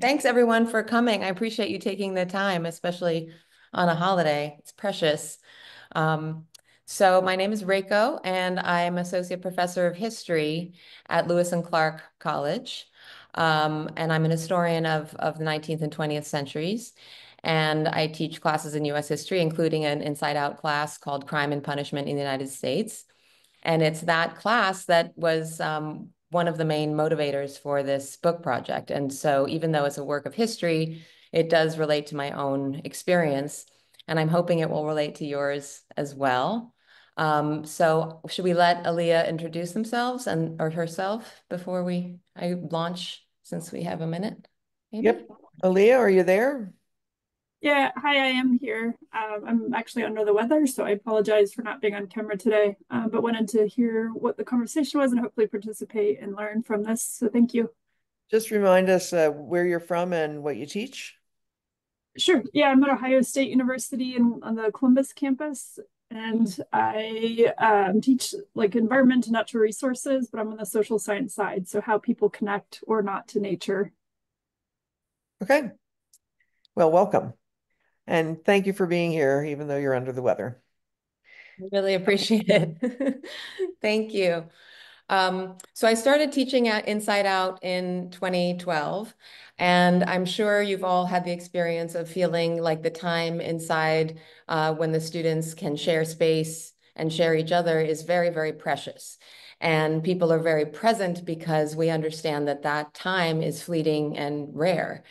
Thanks everyone for coming. I appreciate you taking the time, especially on a holiday. It's precious. Um, so my name is Reiko, and I'm Associate Professor of History at Lewis and Clark College. And I'm an historian of the 19th and 20th centuries. And I teach classes in US history, including an inside out class called Crime and Punishment in the United States. And it's that class that was one of the main motivators for this book project. And so even though it's a work of history, it does relate to my own experience. And I'm hoping it will relate to yours as well. So should we let Aaliyah introduce themselves or herself before I launch, since we have a minute, maybe? Yep. Aaliyah, are you there? Yeah, hi, I am here. I'm actually under the weather, so I apologize for not being on camera today, but wanted to hear what the conversation was and hopefully participate and learn from this. So thank you. Just remind us where you're from and what you teach. Sure. Yeah, I'm at Ohio State University on the Columbus campus, and I teach like environment and natural resources, but I'm on the social science side, so how people connect or not to nature. Okay. Well, welcome. And thank you for being here, even though you're under the weather. Really appreciate it. Thank you. So I started teaching at Inside Out in 2012, and I'm sure you've all had the experience of feeling like the time inside when the students can share space and share each other is very, very precious. And people are very present because we understand that that time is fleeting and rare.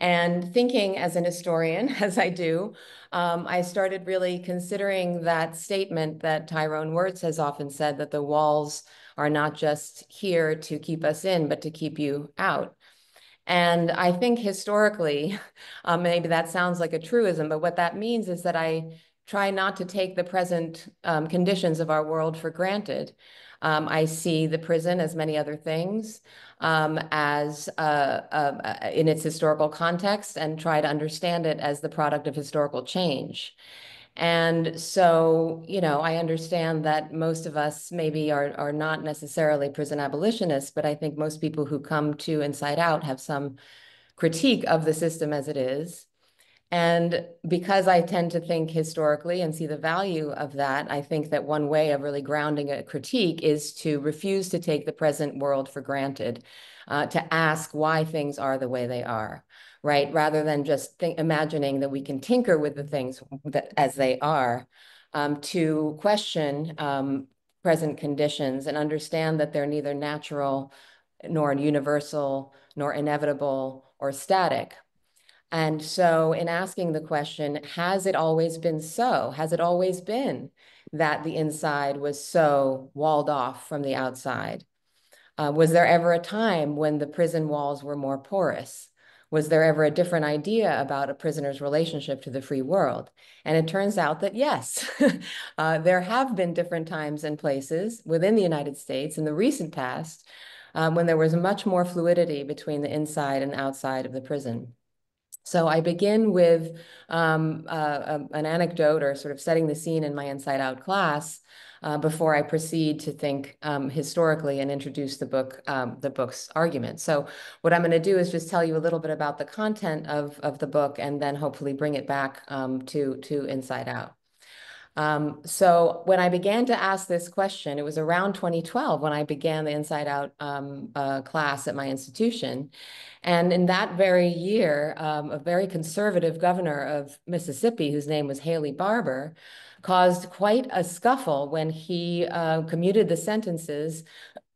And thinking as an historian, as I do, I started really considering that statement that Tyrone Wirtz has often said, that the walls are not just here to keep us in, but to keep you out. And I think historically, maybe that sounds like a truism, but what that means is that I try not to take the present conditions of our world for granted. I see the prison, as many other things, as in its historical context, and try to understand it as the product of historical change. And so, I understand that most of us maybe are not necessarily prison abolitionists, but I think most people who come to Inside Out have some critique of the system as it is. And because I tend to think historically and see the value of that, I think that one way of really grounding a critique is to refuse to take the present world for granted, to ask why things are the way they are, right? Rather than just imagining that we can tinker with the things as they are, to question present conditions and understand that they're neither natural nor universal nor inevitable or static. And so, in asking the question, has it always been so? Has it always been that the inside was so walled off from the outside? Was there ever a time when the prison walls were more porous? Was there ever a different idea about a prisoner's relationship to the free world? And it turns out that yes, there have been different times and places within the United States in the recent past when there was much more fluidity between the inside and outside of the prison. So I begin with an anecdote, or sort of setting the scene in my Inside Out class, before I proceed to think historically and introduce the book's argument. So what I'm going to do is just tell you a little bit about the content of the book, and then hopefully bring it back to Inside Out. So when I began to ask this question, it was around 2012 when I began the Inside Out class at my institution. And in that very year, a very conservative governor of Mississippi, whose name was Haley Barbour, caused quite a scuffle when he commuted the sentences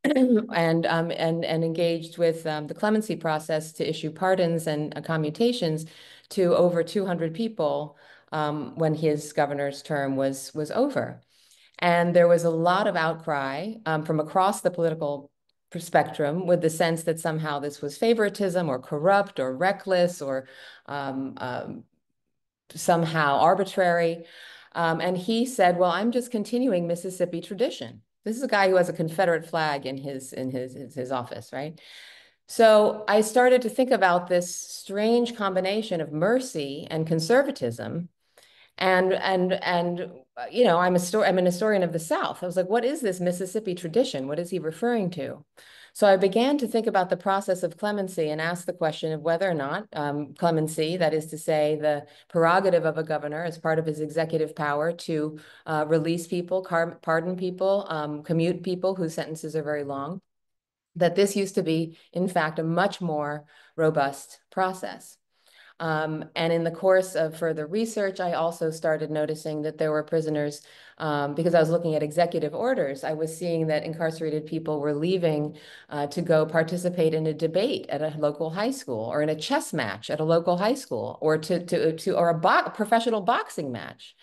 and engaged with the clemency process to issue pardons and commutations to over 200 people when his governor's term was over. And there was a lot of outcry from across the political spectrum, with the sense that somehow this was favoritism or corrupt or reckless or um, um, somehow arbitrary. And he said, well, I'm just continuing Mississippi tradition. This is a guy who has a Confederate flag in his office, right? So I started to think about this strange combination of mercy and conservatism. I'm an historian of the South. I was like, what is this Mississippi tradition? What is he referring to? So I began to think about the process of clemency and ask the question of whether or not clemency, that is to say, the prerogative of a governor as part of his executive power to release people, pardon people, commute people whose sentences are very long, that this used to be, in fact, a much more robust process. And in the course of further research, I also started noticing that there were prisoners, because I was looking at executive orders, I was seeing that incarcerated people were leaving to go participate in a debate at a local high school, or in a chess match at a local high school, or or a professional boxing match.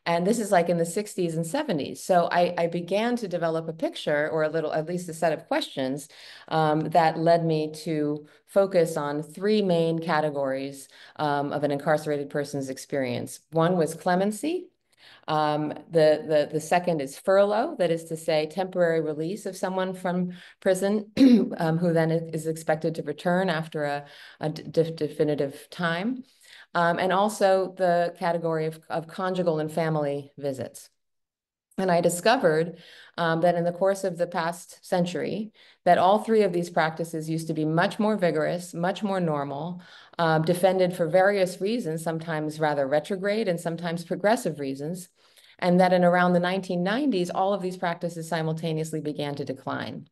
And this is like in the 60s and 70s. So I began to develop a picture, or a little, at least a set of questions, that led me to focus on three main categories of an incarcerated person's experience. One was clemency. The second is furlough, that is to say, temporary release of someone from prison who then is expected to return after a definitive time. And also the category of conjugal and family visits. And I discovered that in the course of the past century, that all three of these practices used to be much more vigorous, much more normal, defended for various reasons, sometimes rather retrograde and sometimes progressive reasons, and that in around the 1990s, all of these practices simultaneously began to decline.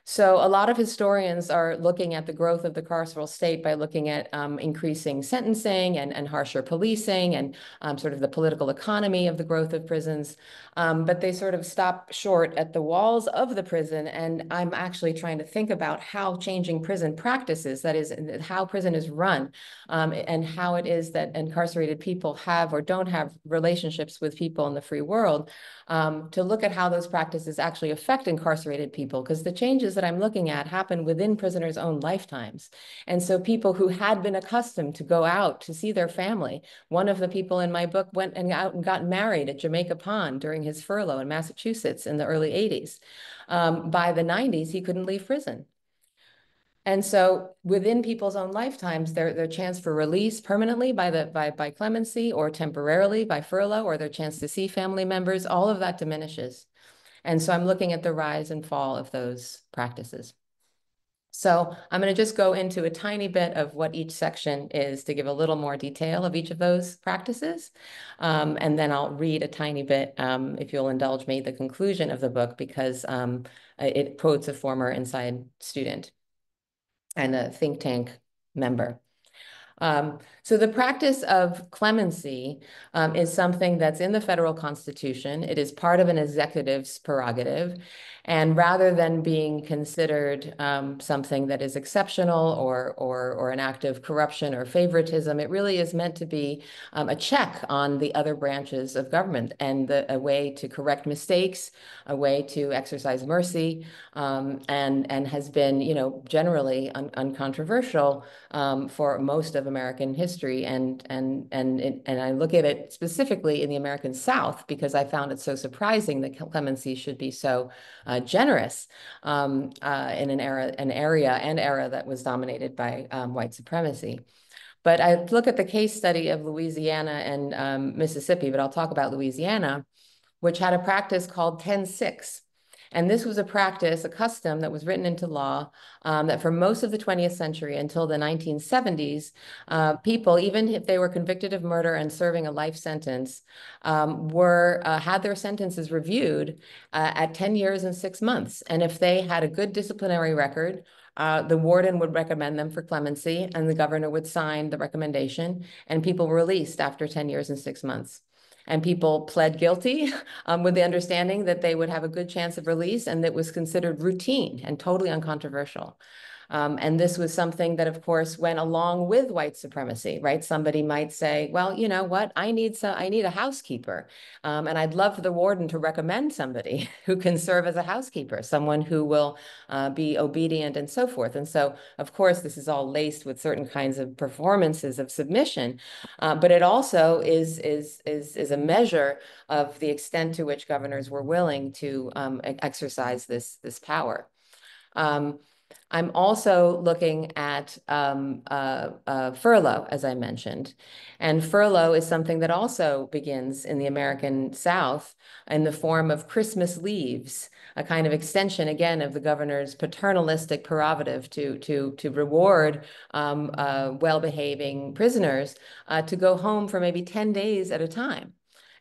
So a lot of historians are looking at the growth of the carceral state by looking at increasing sentencing and harsher policing and sort of the political economy of the growth of prisons. But they sort of stop short at the walls of the prison. And I'm actually trying to think about how changing prison practices, that is, how prison is run, and how it is that incarcerated people have or don't have relationships with people in the free world, to look at how those practices actually affect incarcerated people, because the changes that I'm looking at happen within prisoners' own lifetimes. And so people who had been accustomed to go out to see their family, one of the people in my book went out and got married at Jamaica Pond during his furlough in Massachusetts in the early 80s. By the 90s, he couldn't leave prison. And so within people's own lifetimes, their chance for release permanently by clemency, or temporarily by furlough, or their chance to see family members, all of that diminishes. And so I'm looking at the rise and fall of those practices. So I'm going to just go into a tiny bit of what each section is to give a little more detail of each of those practices. And then I'll read a tiny bit, if you'll indulge me, the conclusion of the book, because it quotes a former Inside student and a think tank member. So the practice of clemency is something that's in the federal constitution. It is part of an executive's prerogative. And rather than being considered something that is exceptional or an act of corruption or favoritism, it really is meant to be a check on the other branches of government, and a way to correct mistakes, a way to exercise mercy, and has been, generally uncontroversial for most of American history. And I look at it specifically in the American South, because I found it so surprising that clemency should be so generous in an era that was dominated by white supremacy. But I look at the case study of Louisiana and Mississippi, but I'll talk about Louisiana, which had a practice called 10-6. And this was a practice, a custom that was written into law, that for most of the 20th century until the 1970s, people, even if they were convicted of murder and serving a life sentence, had their sentences reviewed at 10 years and 6 months. And if they had a good disciplinary record, the warden would recommend them for clemency, and the governor would sign the recommendation, and people were released after 10 years and 6 months. And people pled guilty with the understanding that they would have a good chance of release, and that was considered routine and totally uncontroversial. And this was something that, of course, went along with white supremacy, right? Somebody might say, well, you know what, I need a housekeeper. And I'd love for the warden to recommend somebody who can serve as a housekeeper, someone who will be obedient and so forth. And so, of course, this is all laced with certain kinds of performances of submission, but it also is a measure of the extent to which governors were willing to exercise this power. I'm also looking at furlough, as I mentioned. And furlough is something that also begins in the American South in the form of Christmas leaves, a kind of extension, again, of the governor's paternalistic prerogative to reward well-behaving prisoners to go home for maybe 10 days at a time.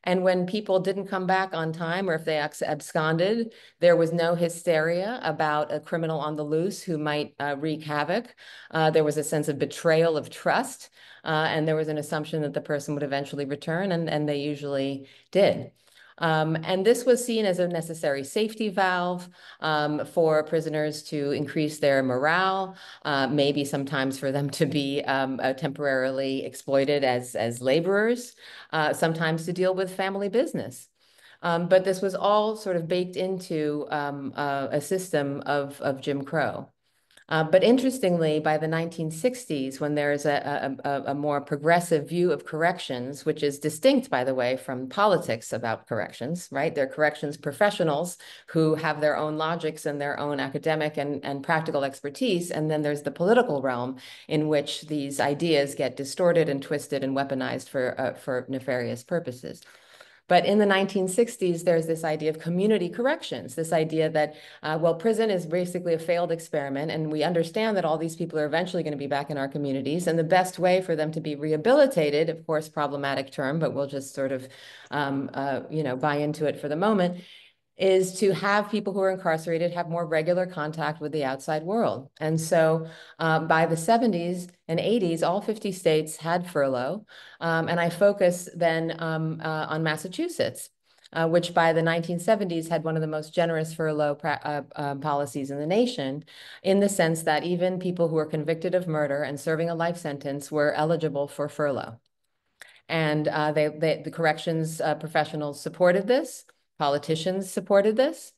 And when people didn't come back on time, or if they absconded, there was no hysteria about a criminal on the loose who might wreak havoc. There was a sense of betrayal of trust, and there was an assumption that the person would eventually return, and they usually did. And this was seen as a necessary safety valve for prisoners to increase their morale, maybe sometimes for them to be temporarily exploited as laborers, sometimes to deal with family business. But this was all sort of baked into a system of Jim Crow. But interestingly, by the 1960s, when there's a more progressive view of corrections, which is distinct, by the way, from politics about corrections, right? They're corrections professionals who have their own logics and their own academic and practical expertise. And then there's the political realm in which these ideas get distorted and twisted and weaponized for nefarious purposes. But in the 1960s, there's this idea of community corrections, this idea that, well, prison is basically a failed experiment, and we understand that all these people are eventually going to be back in our communities, and the best way for them to be rehabilitated, of course, problematic term, but we'll just sort of, buy into it for the moment, is to have people who are incarcerated have more regular contact with the outside world. And so by the 70s and 80s, all 50 states had furlough. And I focus then on Massachusetts, which by the 1970s had one of the most generous furlough policies in the nation, in the sense that even people who were convicted of murder and serving a life sentence were eligible for furlough. And the corrections professionals supported this. Politicians supported this.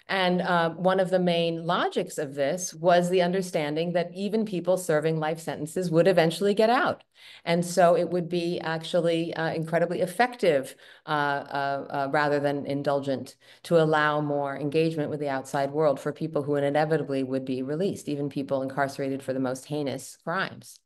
And one of the main logics of this was the understanding that even people serving life sentences would eventually get out. And so it would be actually incredibly effective rather than indulgent to allow more engagement with the outside world for people who inevitably would be released, even people incarcerated for the most heinous crimes.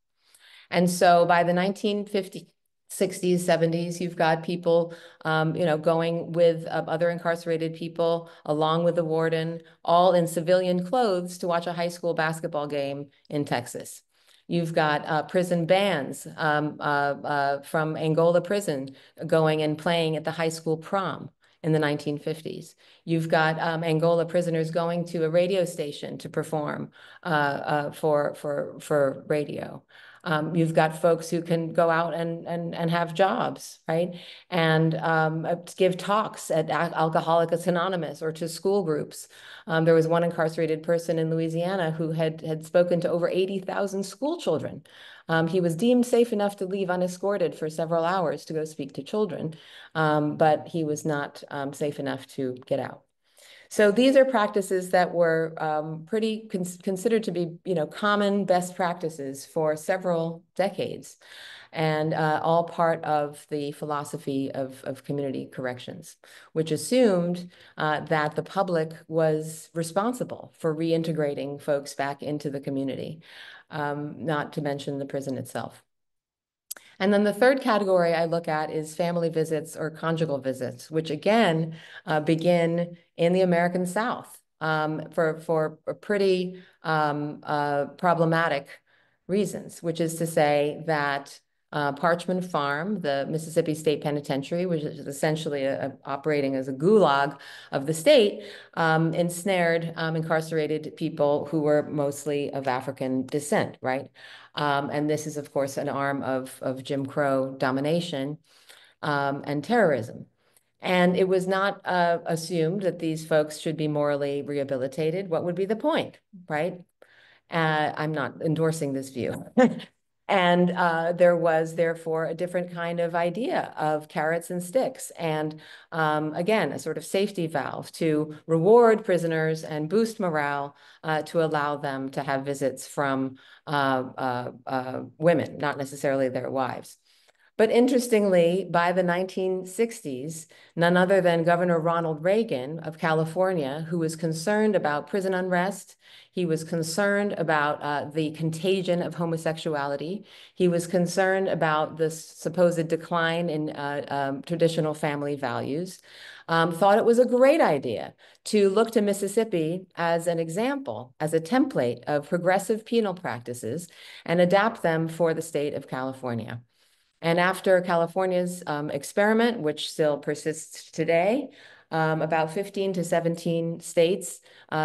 And so by the 1950s, 60s, 70s, you've got people, going with other incarcerated people, along with the warden, all in civilian clothes to watch a high school basketball game in Texas. You've got prison bands from Angola prison going and playing at the high school prom in the 1950s. You've got Angola prisoners going to a radio station to perform for radio. You've got folks who can go out and have jobs, right? And give talks at Alcoholics Anonymous or to school groups. There was one incarcerated person in Louisiana who had spoken to over 80,000 school children. He was deemed safe enough to leave unescorted for several hours to go speak to children, but he was not safe enough to get out. So these are practices that were pretty considered to be, common best practices for several decades, and all part of the philosophy of community corrections, which assumed that the public was responsible for reintegrating folks back into the community, not to mention the prison itself. And then the third category I look at is family visits or conjugal visits, which again begin in the American South for pretty problematic reasons, which is to say that Parchman Farm, the Mississippi State Penitentiary, which is essentially operating as a gulag of the state, ensnared incarcerated people who were mostly of African descent, right? And this is, of course, an arm of Jim Crow domination and terrorism. And it was not assumed that these folks should be morally rehabilitated. What would be the point, right? I'm not endorsing this view. And there was, therefore, a different kind of idea of carrots and sticks. And again, a sort of safety valve to reward prisoners and boost morale to allow them to have visits from women, not necessarily their wives. But interestingly, by the 1960s, none other than Governor Ronald Reagan of California, who was concerned about prison unrest, he was concerned about the contagion of homosexuality. He was concerned about the supposed decline in traditional family values. Thought it was a great idea to look to Mississippi as an example, as a template of progressive penal practices, and adapt them for the state of California. And after California's experiment, which still persists today, about 15 to 17 states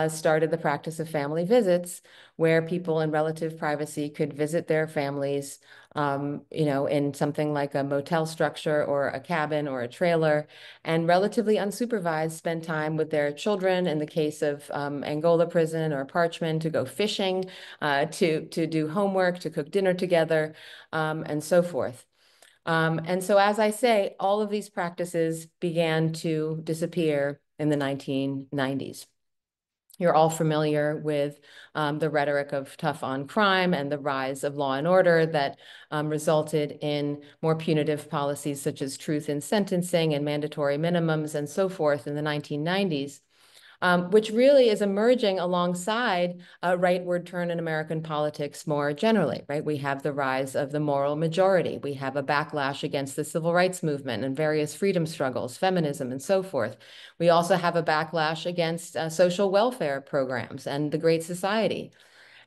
started the practice of family visits, where people in relative privacy could visit their families, in something like a motel structure or a cabin or a trailer, and relatively unsupervised spend time with their children, in the case of Angola prison or Parchman, to go fishing, to do homework, to cook dinner together, and so forth. And so, as I say, all of these practices began to disappear in the 1990s. You're all familiar with the rhetoric of tough on crime and the rise of law and order that resulted in more punitive policies such as truth in sentencing and mandatory minimums and so forth in the 1990s. Which really is emerging alongside a rightward turn in American politics more generally, right? We have the rise of the moral majority. We have a backlash against the civil rights movement and various freedom struggles, feminism, and so forth. We also have a backlash against social welfare programs and the Great Society.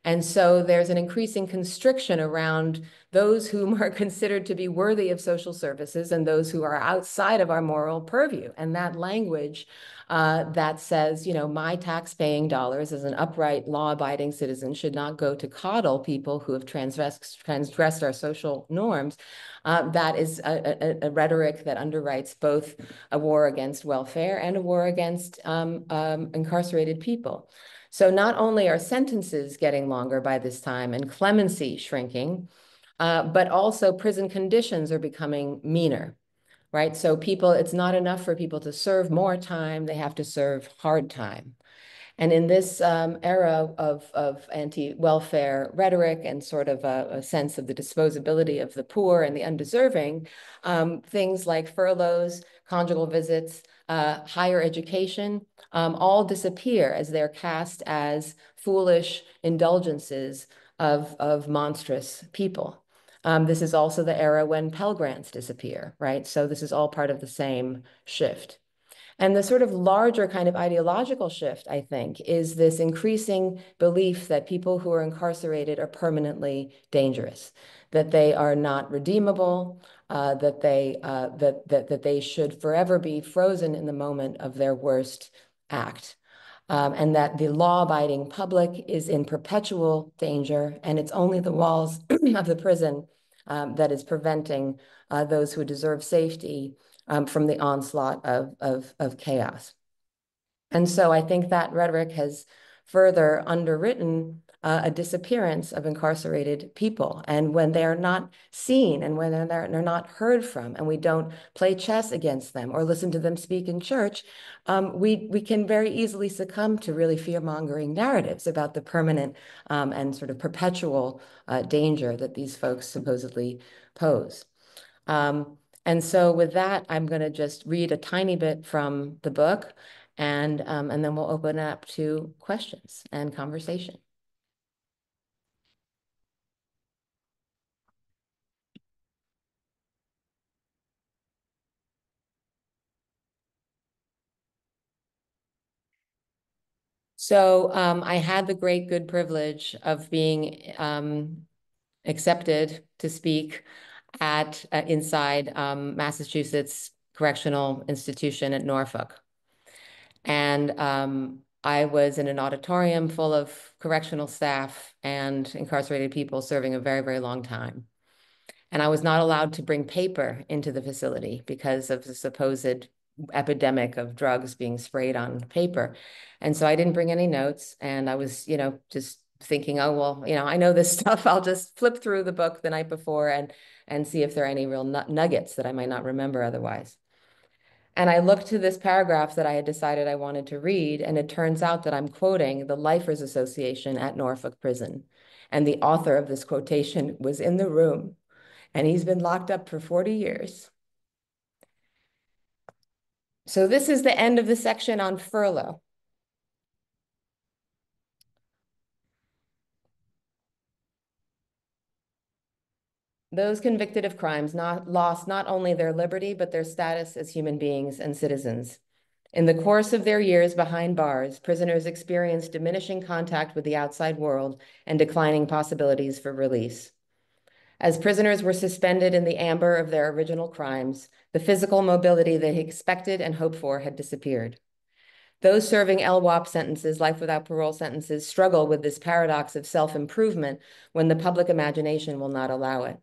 And so there's an increasing constriction around those whom are considered to be worthy of social services and those who are outside of our moral purview. And that language that says, my tax-paying dollars as an upright, law-abiding citizen should not go to coddle people who have transgressed our social norms. That is a rhetoric that underwrites both a war against welfare and a war against incarcerated people. So not only are sentences getting longer by this time and clemency shrinking, but also prison conditions are becoming meaner, right? So it's not enough for people to serve more time, they have to serve hard time. And in this era of anti-welfare rhetoric and sort of a sense of the disposability of the poor and the undeserving, things like furloughs, conjugal visits, higher education, all disappear as they're cast as foolish indulgences of monstrous people. This is also the era when Pell Grants disappear, right? So this is all part of the same shift. And the sort of larger kind of ideological shift, I think, is this increasing belief that people who are incarcerated are permanently dangerous, that they are not redeemable, that they should forever be frozen in the moment of their worst act. And that the law-abiding public is in perpetual danger, and it's only the walls of the prison that is preventing those who deserve safety from the onslaught of chaos. And so I think that rhetoric has further underwritten a disappearance of incarcerated people. And when they're not seen and when they're not heard from, and we don't play chess against them or listen to them speak in church, we can very easily succumb to really fear-mongering narratives about the permanent and sort of perpetual danger that these folks supposedly pose. And so with that, I'm going to just read a tiny bit from the book, and then we'll open it up to questions and conversation. So I had the great good privilege of being accepted to speak at inside Massachusetts Correctional Institution at Norfolk. And I was in an auditorium full of correctional staff and incarcerated people serving a very, very long time. And I was not allowed to bring paper into the facility because of the supposed epidemic of drugs being sprayed on paper. And so I didn't bring any notes. And I was, just thinking, oh, well, I know this stuff. I'll just flip through the book the night before and see if there are any real nuggets that I might not remember otherwise. And I looked to this paragraph that I had decided I wanted to read, and it turns out that I'm quoting the Lifers Association at Norfolk Prison. And the author of this quotation was in the room. and he's been locked up for 40 years. So this is the end of the section on furlough. Those convicted of crimes lost not only their liberty, but their status as human beings and citizens. In the course of their years behind bars, prisoners experienced diminishing contact with the outside world and declining possibilities for release. As prisoners were suspended in the amber of their original crimes, the physical mobility they expected and hoped for had disappeared. Those serving LWOP sentences, life without parole sentences, struggle with this paradox of self-improvement when the public imagination will not allow it.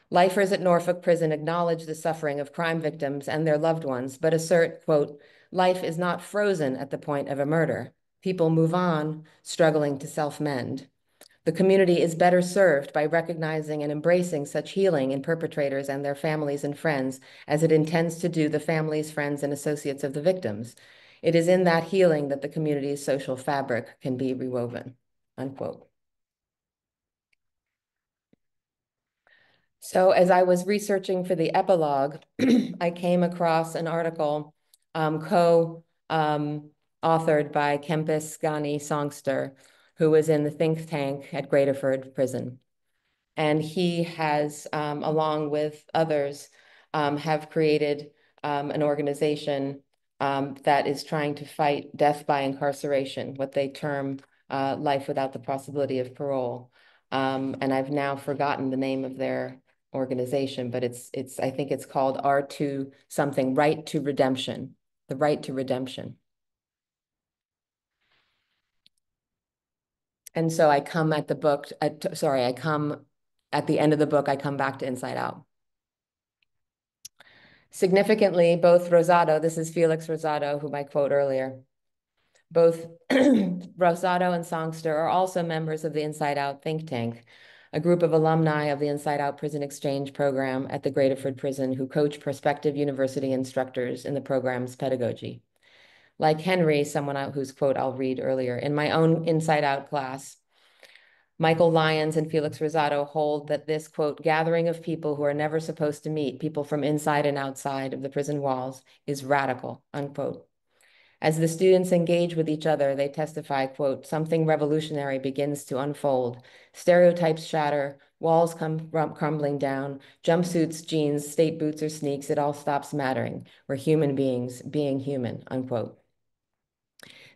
Lifers at Norfolk Prison acknowledge the suffering of crime victims and their loved ones, but assert, quote, life is not frozen at the point of a murder. People move on, struggling to self-mend. The community is better served by recognizing and embracing such healing in perpetrators and their families and friends as it intends to do the families, friends, and associates of the victims. It is in that healing that the community's social fabric can be rewoven, unquote. So as I was researching for the epilogue, I came across an article co-authored by Kempis Ghani Songster, who was in the think tank at Graterford Prison. And he has, along with others, have created an organization that is trying to fight death by incarceration, what they term life without the possibility of parole. And I've now forgotten the name of their organization, but I think it's called R2 something, Right to Redemption, the Right to Redemption. And so I come at the book, I come at the end of the book, I come back to Inside Out. Significantly, both Rosado, this is Felix Rosado, whom I quote earlier, both Rosado and Songster are also members of the Inside Out think tank, a group of alumni of the Inside Out Prison Exchange program at the Graterford Prison who coach prospective university instructors in the program's pedagogy. Like Henry, someone whose quote I'll read earlier, in my own Inside Out class, Michael Lyons and Felix Rosado hold that this, quote, gathering of people who are never supposed to meet, people from inside and outside of the prison walls, is radical, unquote. As the students engage with each other, they testify, quote, something revolutionary begins to unfold. Stereotypes shatter, walls come crumbling down, jumpsuits, jeans, state boots or sneaks, it all stops mattering. We're human beings being human, unquote.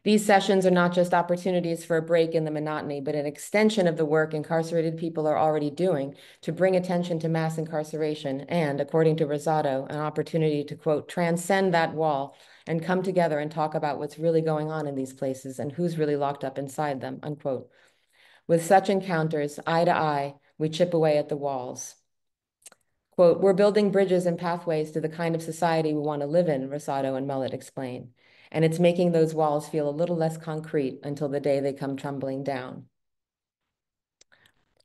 These sessions are not just opportunities for a break in the monotony, but an extension of the work incarcerated people are already doing to bring attention to mass incarceration and, according to Rosado, an opportunity to, quote, transcend that wall and come together and talk about what's really going on in these places and who's really locked up inside them, unquote. With such encounters, eye to eye, we chip away at the walls. Quote, we're building bridges and pathways to the kind of society we want to live in, Rosado and Mullet explain. And it's making those walls feel a little less concrete until the day they come tumbling down.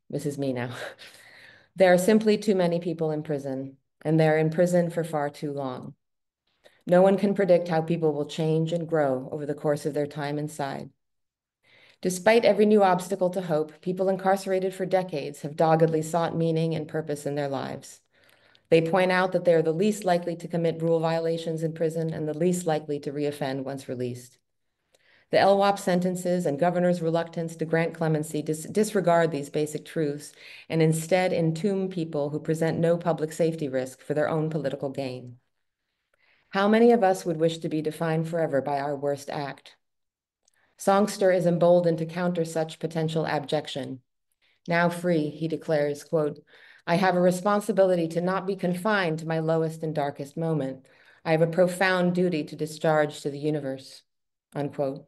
This is me now. There are simply too many people in prison, and they're in prison for far too long. No one can predict how people will change and grow over the course of their time inside. Despite every new obstacle to hope, people incarcerated for decades have doggedly sought meaning and purpose in their lives. They point out that they are the least likely to commit rule violations in prison and the least likely to reoffend once released. The LWOP sentences and governor's reluctance to grant clemency disregard these basic truths and instead entomb people who present no public safety risk for their own political gain. How many of us would wish to be defined forever by our worst act? Songster is emboldened to counter such potential abjection. Now free, he declares, quote, I have a responsibility to not be confined to my lowest and darkest moment. I have a profound duty to discharge to the universe, unquote.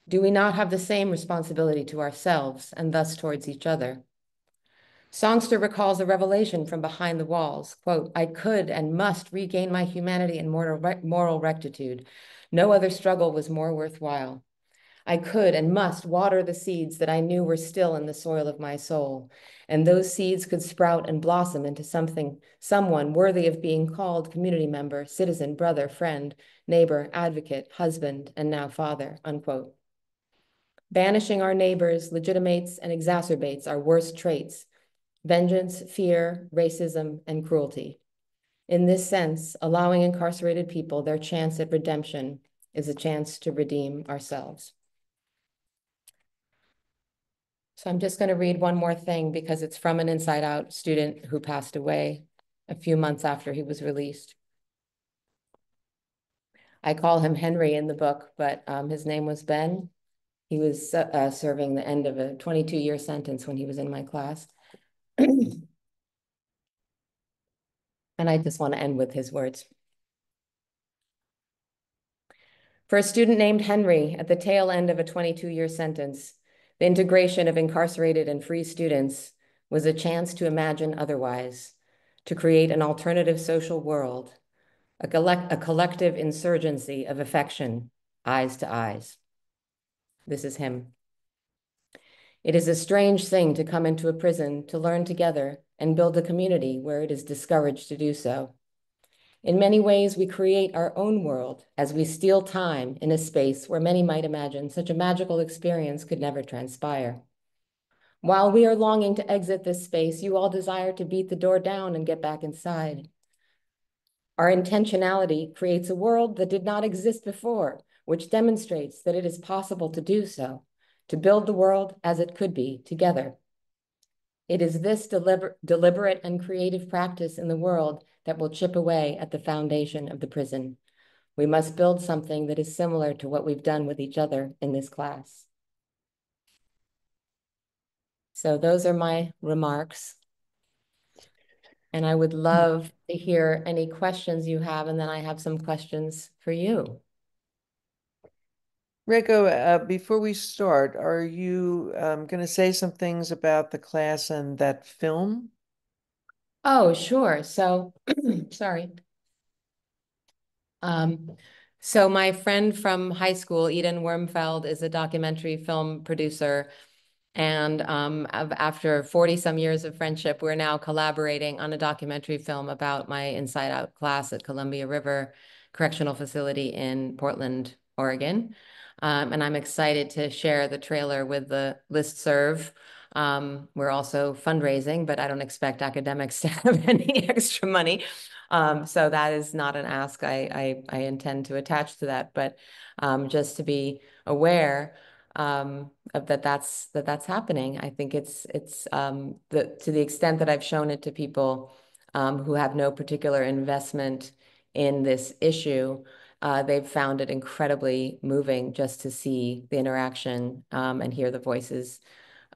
Do we not have the same responsibility to ourselves and thus towards each other? Songster recalls a revelation from behind the walls, quote, I could and must regain my humanity and moral rectitude. No other struggle was more worthwhile. I could and must water the seeds that I knew were still in the soil of my soul, and those seeds could sprout and blossom into someone worthy of being called community member, citizen, brother, friend, neighbor, advocate, husband, and now father, unquote. Banishing our neighbors legitimates and exacerbates our worst traits. vengeance, fear, racism, and cruelty. In this sense, allowing incarcerated people their chance at redemption is a chance to redeem ourselves. So I'm just going to read one more thing because it's from an Inside Out student who passed away a few months after he was released. I call him Henry in the book, but his name was Ben. He was serving the end of a 22-year sentence when he was in my class. And I just want to end with his words. For a student named Henry at the tail end of a 22-year sentence, the integration of incarcerated and free students was a chance to imagine otherwise, to create an alternative social world, a collective insurgency of affection, eyes to eyes. This is him. It is a strange thing to come into a prison to learn together and build a community where it is discouraged to do so. In many ways, we create our own world as we steal time in a space where many might imagine such a magical experience could never transpire. While we are longing to exit this space, you all desire to beat the door down and get back inside. Our intentionality creates a world that did not exist before, which demonstrates that it is possible to do so, to build the world as it could be together. It is this deliberate and creative practice in the world that will chip away at the foundation of the prison. We must build something that is similar to what we've done with each other in this class. So those are my remarks. And I would love to hear any questions you have, and then I have some questions for you. Reiko, before we start, are you going to say some things about the class and that film? Oh, sure. So, sorry. So my friend from high school, Eden Wormfeld, is a documentary film producer. And after 40 some years of friendship, we're now collaborating on a documentary film about my Inside Out class at Columbia River Correctional Facility in Portland, Oregon. And I'm excited to share the trailer with the listserv. We're also fundraising, but I don't expect academics to have any extra money. So that is not an ask I intend to attach to that, but just to be aware of that's happening. I think it's to the extent that I've shown it to people who have no particular investment in this issue, they've found it incredibly moving just to see the interaction and hear the voices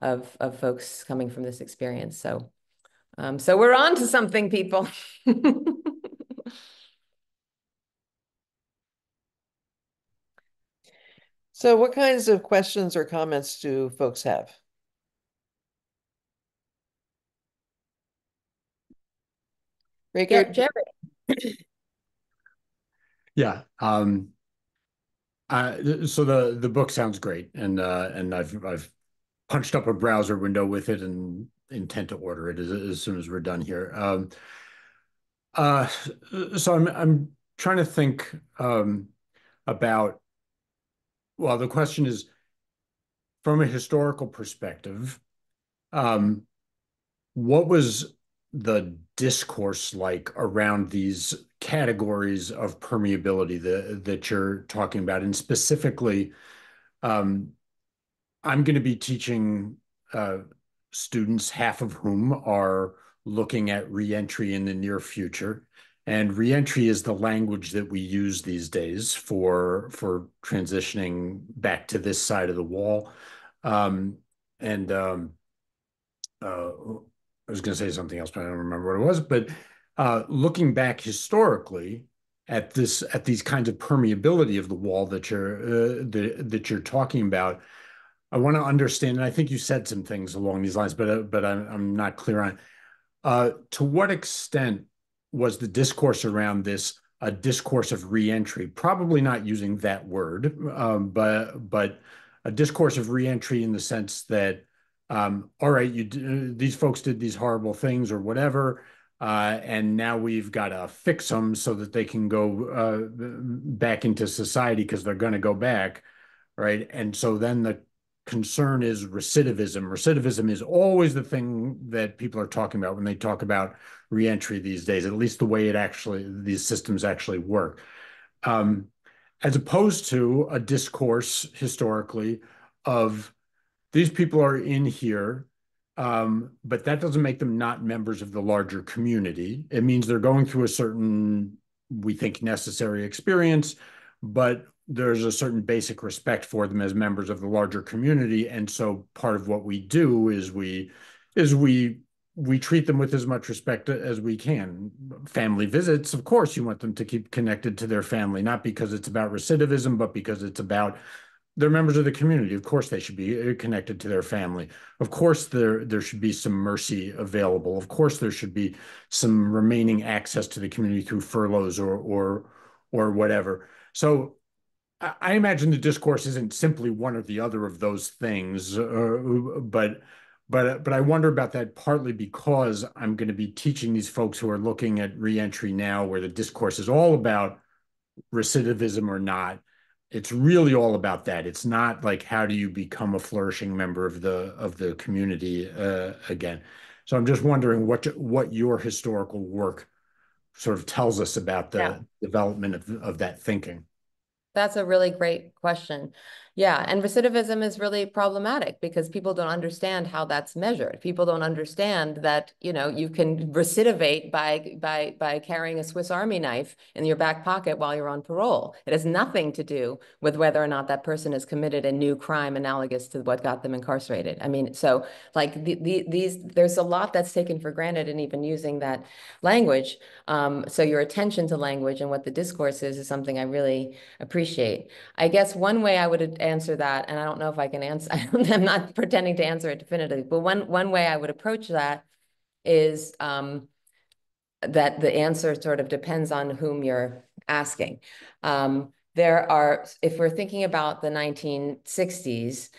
of folks coming from this experience. So we're on to something, people. So what kinds of questions or comments do folks have? Reiko? Jerry. Yeah. So the book sounds great, and I've punched up a browser window with it and intend to order it as soon as we're done here. Uh, so I'm trying to think about, well, the question is from a historical perspective, what was the discourse like around these categories of permeability that you're talking about? And specifically, I'm going to be teaching students, half of whom are looking at reentry in the near future. And reentry is the language that we use these days for transitioning back to this side of the wall. And I was going to say something else, but I don't remember what it was. But looking back historically at these kinds of permeability of the wall that you're talking about, I want to understand, and I think you said some things along these lines, but I'm not clear on to what extent was the discourse around this a discourse of reentry? Probably not using that word, but a discourse of reentry in the sense that, all right, these folks did these horrible things or whatever, and now we've got to fix them so that they can go back into society because they're going to go back, right? And so then the concern is recidivism. Recidivism is always the thing that people are talking about when they talk about reentry these days, at least the way these systems actually work. As opposed to a discourse historically of these people are in here, but that doesn't make them not members of the larger community. It means they're going through a certain, we think, necessary experience, but there's a certain basic respect for them as members of the larger community. And so part of what we do is we treat them with as much respect as we can. Family visits, of course, you want them to keep connected to their family, not because it's about recidivism, but because it's about they're members of the community. Of course, they should be connected to their family. Of course, there should be some mercy available. Of course, there should be some remaining access to the community through furloughs or whatever. So I imagine the discourse isn't simply one or the other of those things, but I wonder about that partly because I'm going to be teaching these folks who are looking at reentry now, where the discourse is all about recidivism or not. It's really all about that. It's not like how do you become a flourishing member of the community again. So I'm just wondering what your historical work sort of tells us about Yeah. the development of that thinking. That's a really great question. Yeah, and recidivism is really problematic because people don't understand how that's measured. People don't understand that, you can recidivate by carrying a Swiss Army knife in your back pocket while you're on parole. It has nothing to do with whether or not that person has committed a new crime analogous to what got them incarcerated. I mean, so like there's a lot that's taken for granted in even using that language. So your attention to language and what the discourse is something I really appreciate. I guess one way I would answer that, and I don't know if I can answer, I'm not pretending to answer it definitively, but one way I would approach that is that the answer sort of depends on whom you're asking. If we're thinking about the 1960s,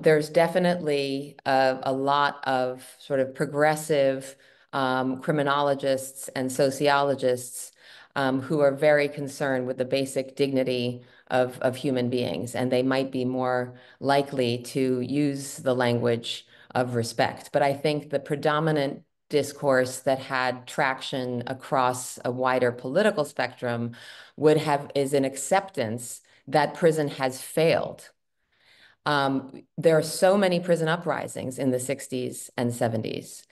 there's definitely a lot of sort of progressive criminologists and sociologists who are very concerned with the basic dignity of human beings, and they might be more likely to use the language of respect. But I think the predominant discourse that had traction across a wider political spectrum is an acceptance that prison has failed. There are so many prison uprisings in the 60s and 70s.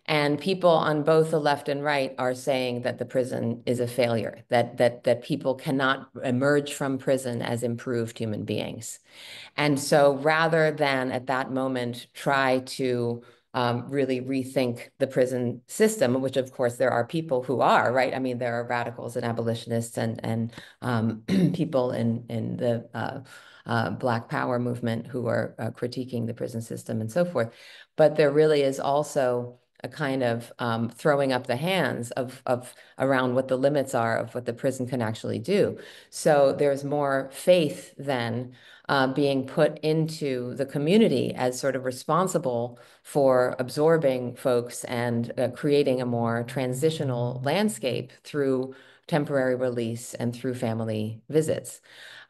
And people on both the left and right are saying that the prison is a failure, that people cannot emerge from prison as improved human beings. And so rather than at that moment try to really rethink the prison system, which of course there are people who are, right? I mean, there are radicals and abolitionists and people in the Black Power movement who are critiquing the prison system and so forth. But there really is also a kind of throwing up the hands of around what the limits are of what the prison can actually do. So there's more faith then being put into the community as sort of responsible for absorbing folks and creating a more transitional landscape through temporary release and through family visits.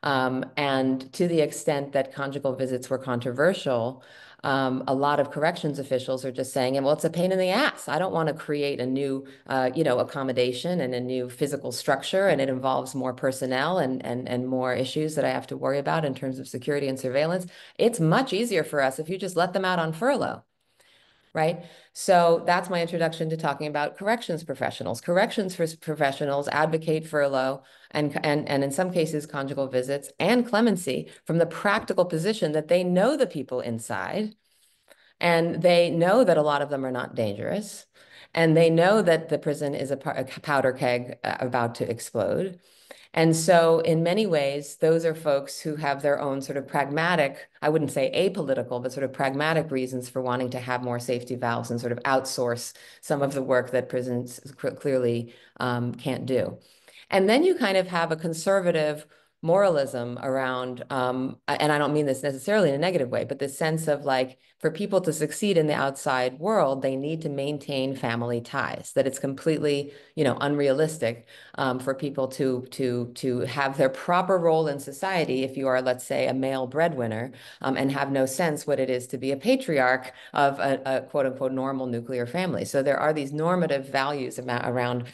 And to the extent that conjugal visits were controversial, a lot of corrections officials are just saying, well, it's a pain in the ass. I don't want to create a new, accommodation and a new physical structure, and it involves more personnel and more issues that I have to worry about in terms of security and surveillance. It's much easier for us if you just let them out on furlough. Right. So that's my introduction to talking about corrections professionals. Corrections professionals advocate furlough and in some cases conjugal visits and clemency from the practical position that they know the people inside, and they know that a lot of them are not dangerous, and they know that the prison is a powder keg about to explode. And so in many ways, those are folks who have their own sort of pragmatic, I wouldn't say apolitical, but sort of pragmatic reasons for wanting to have more safety valves and sort of outsource some of the work that prisons clearly can't do. And then you kind of have a conservative moralism around, and I don't mean this necessarily in a negative way, but this sense of like, for people to succeed in the outside world, they need to maintain family ties, that it's completely, unrealistic for people to have their proper role in society if you are, let's say, a male breadwinner, and have no sense what it is to be a patriarch of a quote unquote normal nuclear family. So there are these normative values around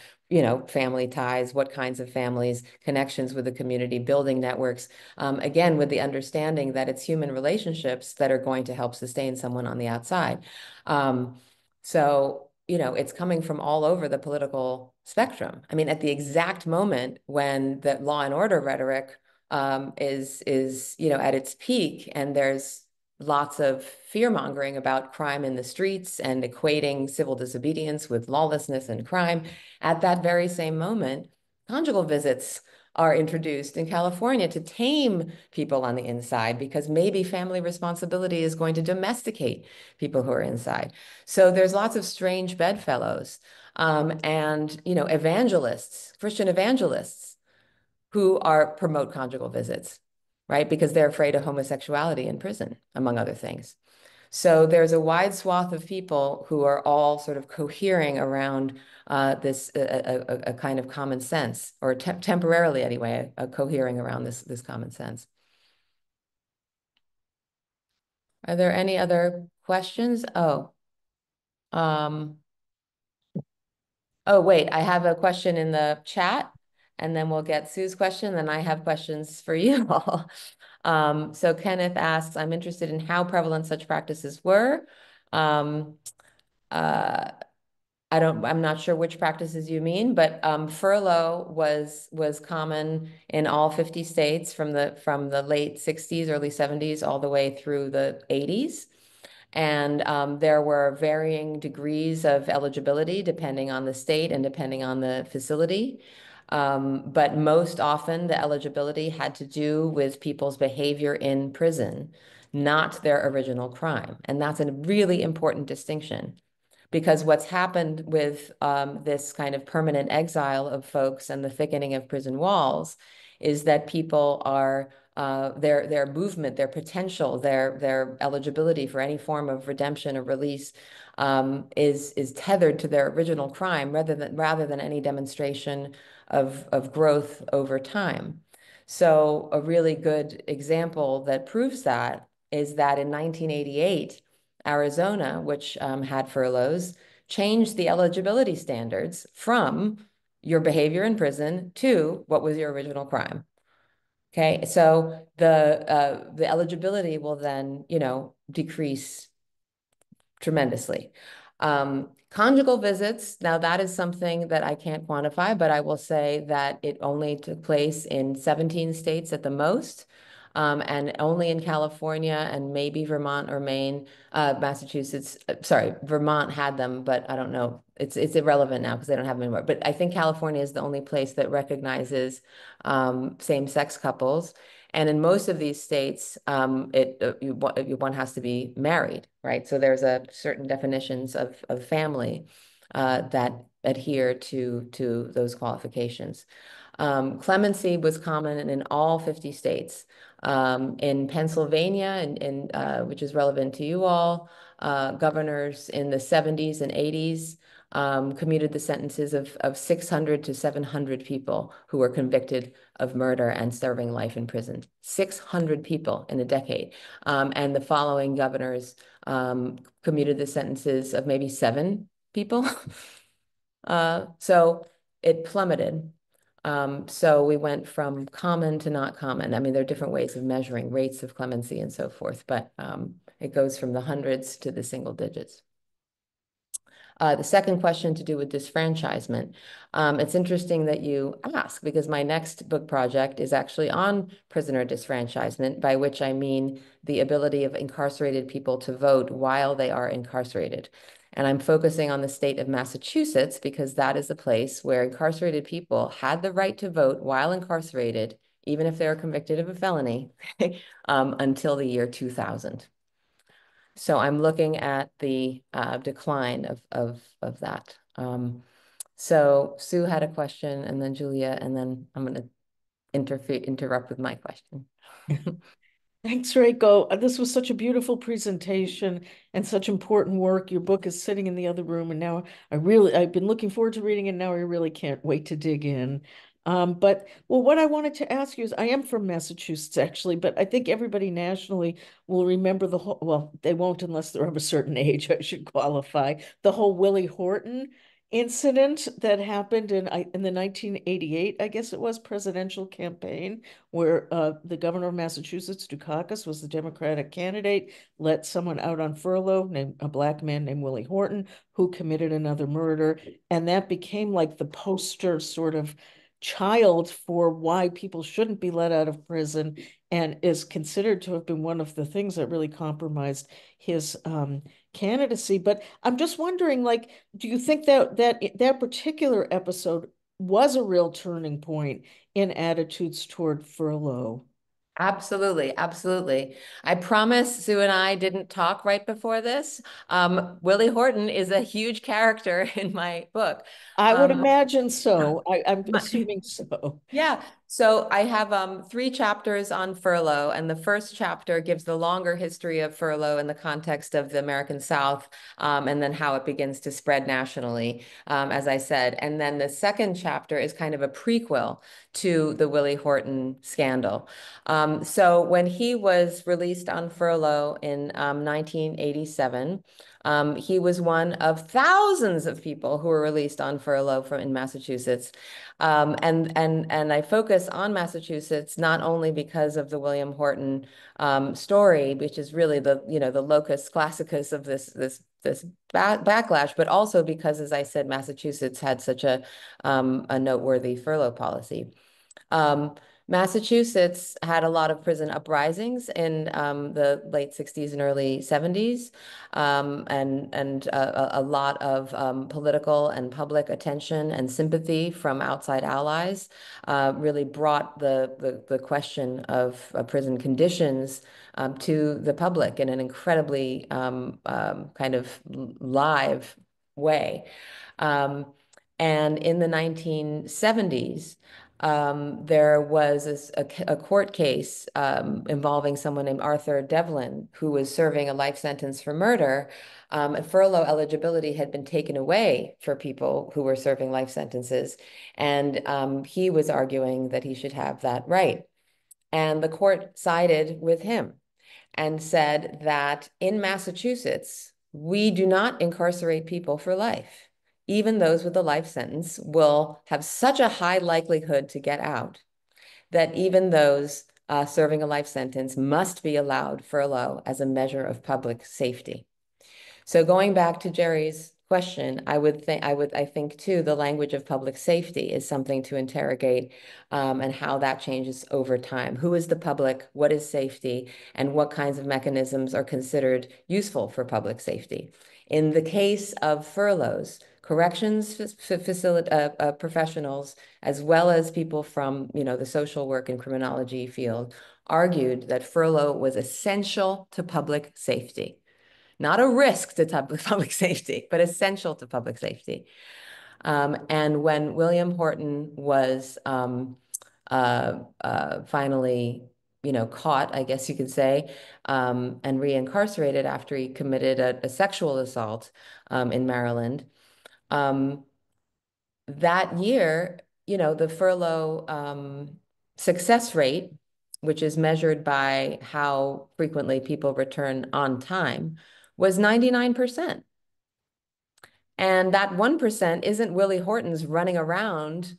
family ties, what kinds of families, connections with the community, building networks, again, with the understanding that it's human relationships that are going to help sustain someone on the outside. So, it's coming from all over the political spectrum. I mean, at the exact moment when the law and order rhetoric is at its peak, and there's lots of fear mongering about crime in the streets and equating civil disobedience with lawlessness and crime. At that very same moment, conjugal visits are introduced in California to tame people on the inside, because maybe family responsibility is going to domesticate people who are inside. So there's lots of strange bedfellows, and evangelists, Christian evangelists, who promote conjugal visits, right? Because they're afraid of homosexuality in prison, among other things. So there's a wide swath of people who are all sort of cohering around this a kind of common sense, or temporarily anyway, cohering around this common sense. Are there any other questions? Oh, wait, I have a question in the chat, and then we'll get Sue's question, then I have questions for you all. So Kenneth asks, I'm interested in how prevalent such practices were. I'm not sure which practices you mean, but furlough was common in all 50 states from the late 60s, early 70s, all the way through the 80s. And there were varying degrees of eligibility depending on the state and depending on the facility. But most often the eligibility had to do with people's behavior in prison, not their original crime. And that's a really important distinction, because what's happened with this kind of permanent exile of folks and the thickening of prison walls is that people are their movement, their potential, their eligibility for any form of redemption or release is tethered to their original crime rather than any demonstration of growth over time. So a really good example that proves that is that in 1988, Arizona, which had furloughs, changed the eligibility standards from your behavior in prison to what was your original crime. Okay, so the eligibility will then, decrease tremendously. Conjugal visits, now that is something that I can't quantify, but I will say that it only took place in 17 states at the most, and only in California and maybe Vermont or Maine, Massachusetts. Sorry, Vermont had them, but I don't know. It's irrelevant now because they don't have them anymore. But I think California is the only place that recognizes same-sex couples. And in most of these states, one has to be married, right? So there's a certain definitions of family that adhere to those qualifications. Clemency was common in all 50 states. In Pennsylvania, which is relevant to you all, governors in the 70s and 80s commuted the sentences of 600 to 700 people who were convicted of murder and serving life in prison. 600 people in a decade. And the following governors commuted the sentences of maybe 7 people. So it plummeted. So we went from common to not common. I mean, there are different ways of measuring rates of clemency and so forth, but it goes from the hundreds to the single digits. The second question to do with disfranchisement. It's interesting that you ask, because my next book project is actually on prisoner disfranchisement, by which I mean the ability of incarcerated people to vote while they are incarcerated. And I'm focusing on the state of Massachusetts because that is a place where incarcerated people had the right to vote while incarcerated, even if they were convicted of a felony, until the year 2000. So I'm looking at the decline of that. So Sue had a question, and then Julia, and then I'm going to interrupt with my question. Thanks, Reiko. This was such a beautiful presentation and such important work. Your book is sitting in the other room, and now I've been looking forward to reading it. Now I really can't wait to dig in. What I wanted to ask you is, I am from Massachusetts, actually, but I think everybody nationally will remember the whole, well, they won't unless they're of a certain age, I should qualify, the whole Willie Horton incident that happened in the 1988, I guess it was, presidential campaign, where the governor of Massachusetts, Dukakis, was the Democratic candidate, let someone out on furlough, named a black man named Willie Horton, who committed another murder. And that became like the poster sort of child for why people shouldn't be let out of prison, and is considered to have been one of the things that really compromised his candidacy. But I'm just wondering, like, do you think that particular episode was a real turning point in attitudes toward furlough? Absolutely, absolutely. I promise Sue and I didn't talk right before this. Willie Horton is a huge character in my book. I would Um, imagine so. I'm my- assuming so. Yeah, so I have 3 chapters on furlough, and the first chapter gives the longer history of furlough in the context of the American South, and then how it begins to spread nationally, as I said. And then the second chapter is kind of a prequel to the Willie Horton scandal. So when he was released on furlough in 1987, he was one of thousands of people who were released on furlough in Massachusetts. And I focus on Massachusetts not only because of the William Horton story, which is really the locus classicus of this backlash, but also because, as I said, Massachusetts had such a noteworthy furlough policy. Um, Massachusetts had a lot of prison uprisings in the late 60s and early 70s, and a lot of political and public attention and sympathy from outside allies really brought the question of prison conditions to the public in an incredibly kind of live way. Um, and in the 1970s, there was a court case involving someone named Arthur Devlin, who was serving a life sentence for murder. And furlough eligibility had been taken away for people who were serving life sentences. And he was arguing that he should have that right. And the court sided with him and said that in Massachusetts, we do not incarcerate people for life. Even those with a life sentence will have such a high likelihood to get out that even those serving a life sentence must be allowed furlough as a measure of public safety. So going back to Jerry's question, I think too, the language of public safety is something to interrogate, and how that changes over time. Who is the public? What is safety? And what kinds of mechanisms are considered useful for public safety? In the case of furloughs, corrections professionals, as well as people from, the social work and criminology field, argued that furlough was essential to public safety. Not a risk to public safety, but essential to public safety. And when William Horton was finally, caught, I guess you could say, and reincarcerated after he committed a sexual assault in Maryland, that year, the furlough success rate, which is measured by how frequently people return on time, was 99%. And that 1% isn't Willie Horton's running around,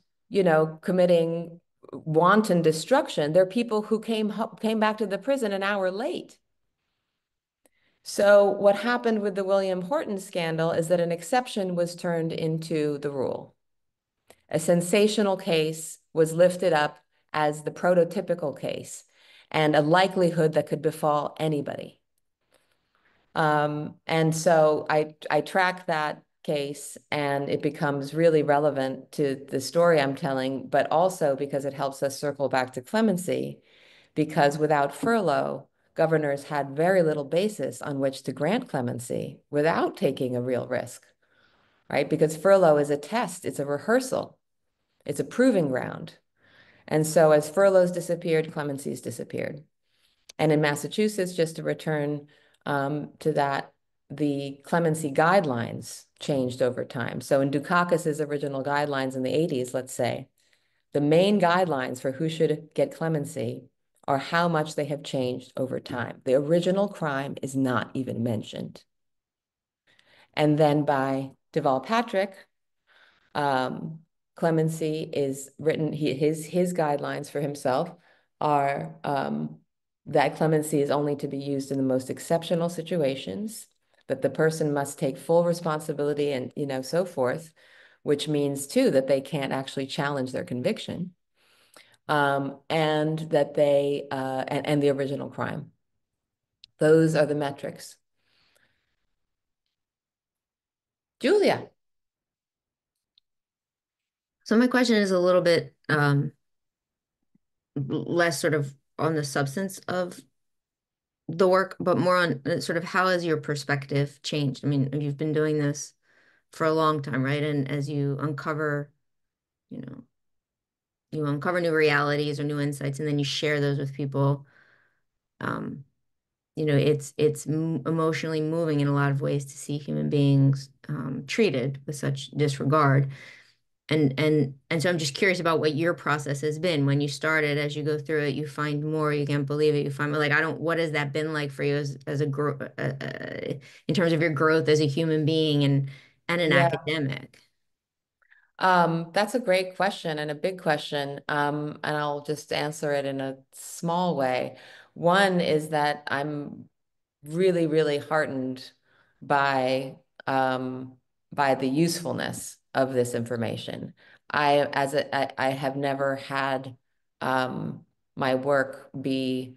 committing wanton destruction. They're people who came back to the prison an hour late. So what happened with the William Horton scandal is that an exception was turned into the rule. A sensational case was lifted up as the prototypical case and a likelihood that could befall anybody. And so I track that case, and it becomes really relevant to the story I'm telling, but also because it helps us circle back to clemency, because without furlough, governors had very little basis on which to grant clemency without taking a real risk, right? Because furlough is a test, it's a rehearsal, it's a proving ground. And so as furloughs disappeared, clemencies disappeared. And in Massachusetts, just to return to that, the clemency guidelines changed over time. So in Dukakis's original guidelines in the 80s, let's say, the main guidelines for who should get clemency are how much they have changed over time. The original crime is not even mentioned. And then by Deval Patrick, clemency is written, his guidelines for himself are that clemency is only to be used in the most exceptional situations, that the person must take full responsibility and, so forth, which means too that they can't actually challenge their conviction, and that they, and the original crime. Those are the metrics. Julia. So my question is a little bit less sort of on the substance of the work, but more on sort of how has your perspective changed? I mean, you've been doing this for a long time, right? And as you uncover, you know, you uncover new realities or new insights, and then you share those with people. It's emotionally moving in a lot of ways to see human beings treated with such disregard. And so I'm just curious about what your process has been when you started. As you go through it, you find more, you can't believe it, you find like, what has that been like for you as a in terms of your growth as a human being and an academic? That's a great question and a big question. And I'll just answer it in a small way. One is that I'm really, really heartened by the usefulness of this information. I have never had my work be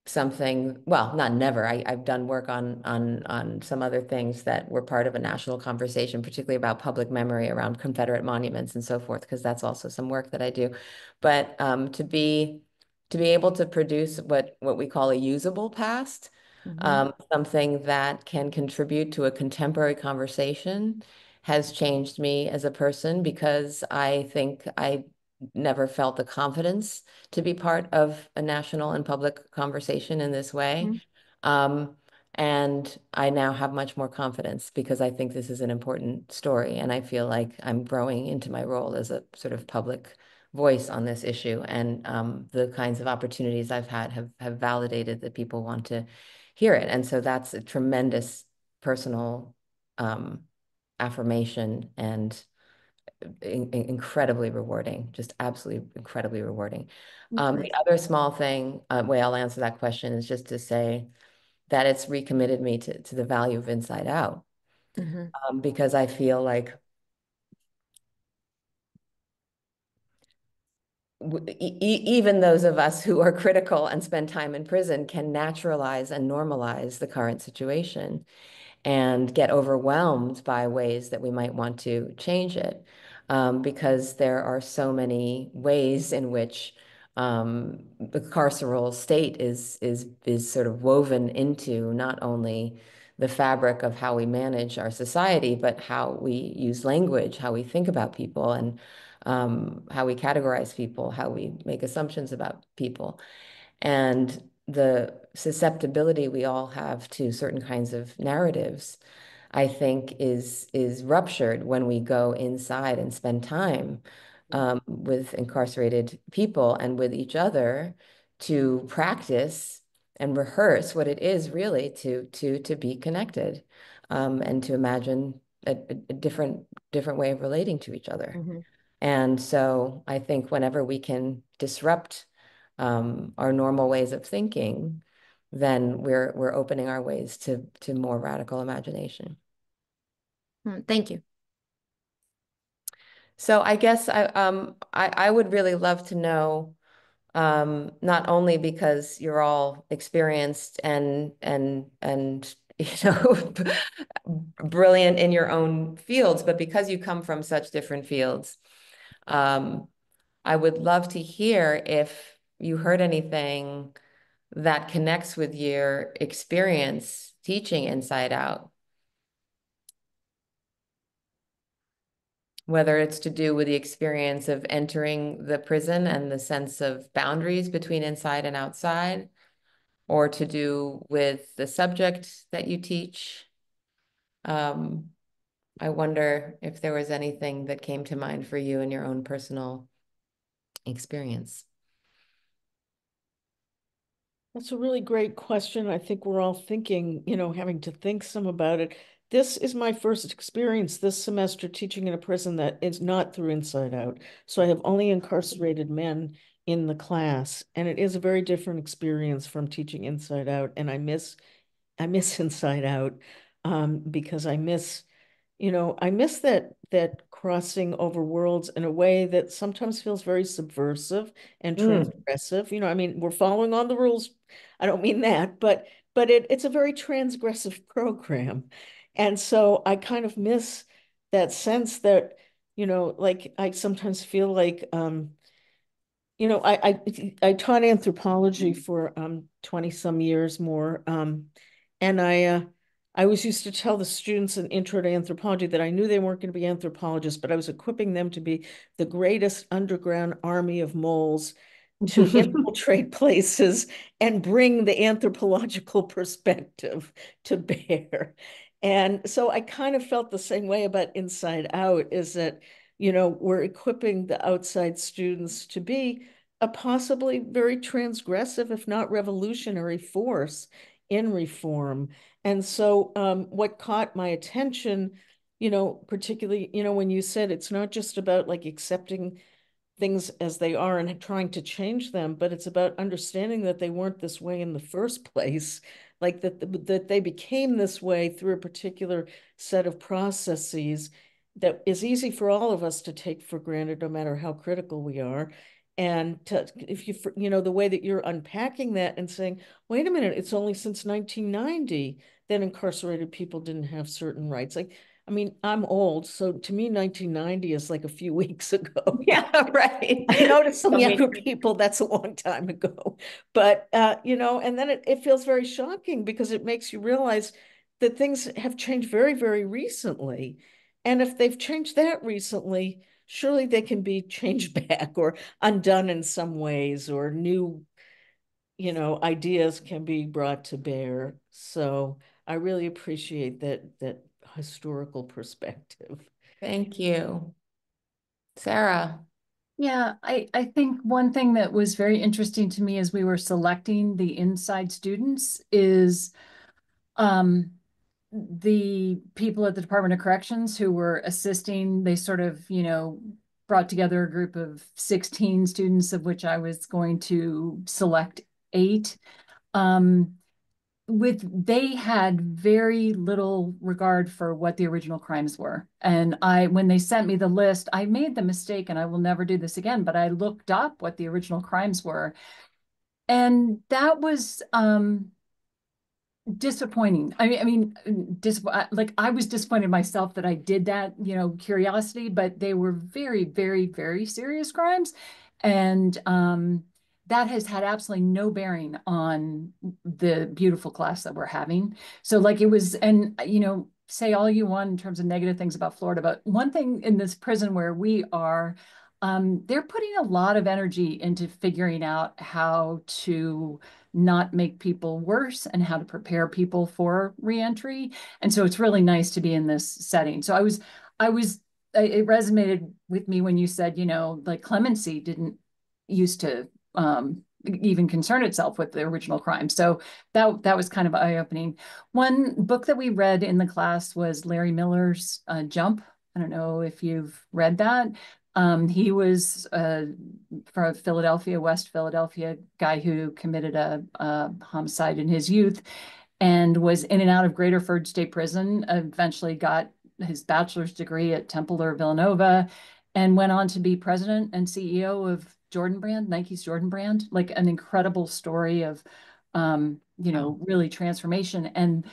something, well, not never. I've done work on some other things that were part of a national conversation, particularly about public memory around Confederate monuments and so forth, because that's also some work that I do. But to be able to produce what we call a usable past, something that can contribute to a contemporary conversation, has changed me as a person, because I think I never felt the confidence to be part of a national and public conversation in this way. And I now have much more confidence because I think this is an important story, and I feel like I'm growing into my role as a sort of public voice on this issue. And the kinds of opportunities I've had have validated that people want to hear it. And so that's a tremendous personal affirmation and incredibly rewarding, just absolutely incredibly rewarding. The other small thing, way I'll answer that question is just to say that it's recommitted me to the value of Inside Out, because I feel like even those of us who are critical and spend time in prison can naturalize and normalize the current situation and get overwhelmed by ways that we might want to change it, because there are so many ways in which the carceral state is sort of woven into not only the fabric of how we manage our society, but how we use language, how we think about people, and how we categorize people, how we make assumptions about people. And the susceptibility we all have to certain kinds of narratives, I think, is ruptured when we go inside and spend time with incarcerated people and with each other to practice and rehearse what it is really to be connected, and to imagine a different way of relating to each other. And so I think whenever we can disrupt our normal ways of thinking, then we're opening our ways to more radical imagination. Thank you. So I guess I would really love to know, not only because you're all experienced and brilliant in your own fields, but because you come from such different fields. I would love to hear if you heard anything that connects with your experience teaching Inside Out. whether it's to do with the experience of entering the prison and the sense of boundaries between inside and outside, or to do with the subject that you teach. I wonder if there was anything that came to mind for you in your own personal experience. That's a really great question. I think we're all thinking, having to think some about it. This is my first experience this semester teaching in a prison that is not through Inside Out. So I have only incarcerated men in the class, and it is a very different experience from teaching Inside Out. And I miss Inside Out because I miss that crossing over worlds in a way that sometimes feels very subversive and transgressive. I mean, we're following all the rules. I don't mean that, but it's a very transgressive program. And so I kind of miss that sense that, like I sometimes feel like I taught anthropology for 20 some years more. And I always used to tell the students in Intro to Anthropology that I knew they weren't going to be anthropologists, but I was equipping them to be the greatest underground army of moles to infiltrate places and bring the anthropological perspective to bear. And so I kind of felt the same way about Inside Out, is that, we're equipping the outside students to be a possibly very transgressive, if not revolutionary force in reform. And so what caught my attention, particularly, when you said it's not just about like accepting things as they are and trying to change them, but it's about understanding that they weren't this way in the first place, like that they became this way through a particular set of processes that is easy for all of us to take for granted, no matter how critical we are. And if the way that you're unpacking that and saying, wait a minute, it's only since 1990 that incarcerated people didn't have certain rights. Like, I mean, I'm old, so to me, 1990 is like a few weeks ago. Yeah, right. I know to some younger people, that's a long time ago. But, and then it feels very shocking because it makes you realize that things have changed very, very recently. And if they've changed that recently, surely they can be changed back or undone in some ways, or new, ideas can be brought to bear. So I really appreciate that historical perspective. Thank you. Sarah. Yeah, I think one thing that was very interesting to me as we were selecting the inside students is the people at the Department of Corrections who were assisting. They sort of, brought together a group of 16 students, of which I was going to select 8. They had very little regard for what the original crimes were. And when they sent me the list, I made the mistake, and I will never do this again, but I looked up what the original crimes were. And that was disappointing. Like I was disappointed myself that I did that, curiosity, but they were very, very, very serious crimes. And that has had absolutely no bearing on the beautiful class that we're having. So like it was, and say all you want in terms of negative things about Florida, but one thing in this prison where we are, they're putting a lot of energy into figuring out how to not make people worse and how to prepare people for reentry. And so it's really nice to be in this setting. So it resonated with me when you said, like clemency didn't used to even concern itself with the original crime. So that was kind of eye-opening. One book that we read in the class was Larry Miller's Jump. I don't know if you've read that. He was from Philadelphia, West Philadelphia, guy who committed a homicide in his youth and was in and out of Graterford State Prison, eventually got his bachelor's degree at Temple or Villanova, and went on to be president and CEO of Jordan Brand, Nike's Jordan Brand, like an incredible story of, really transformation. And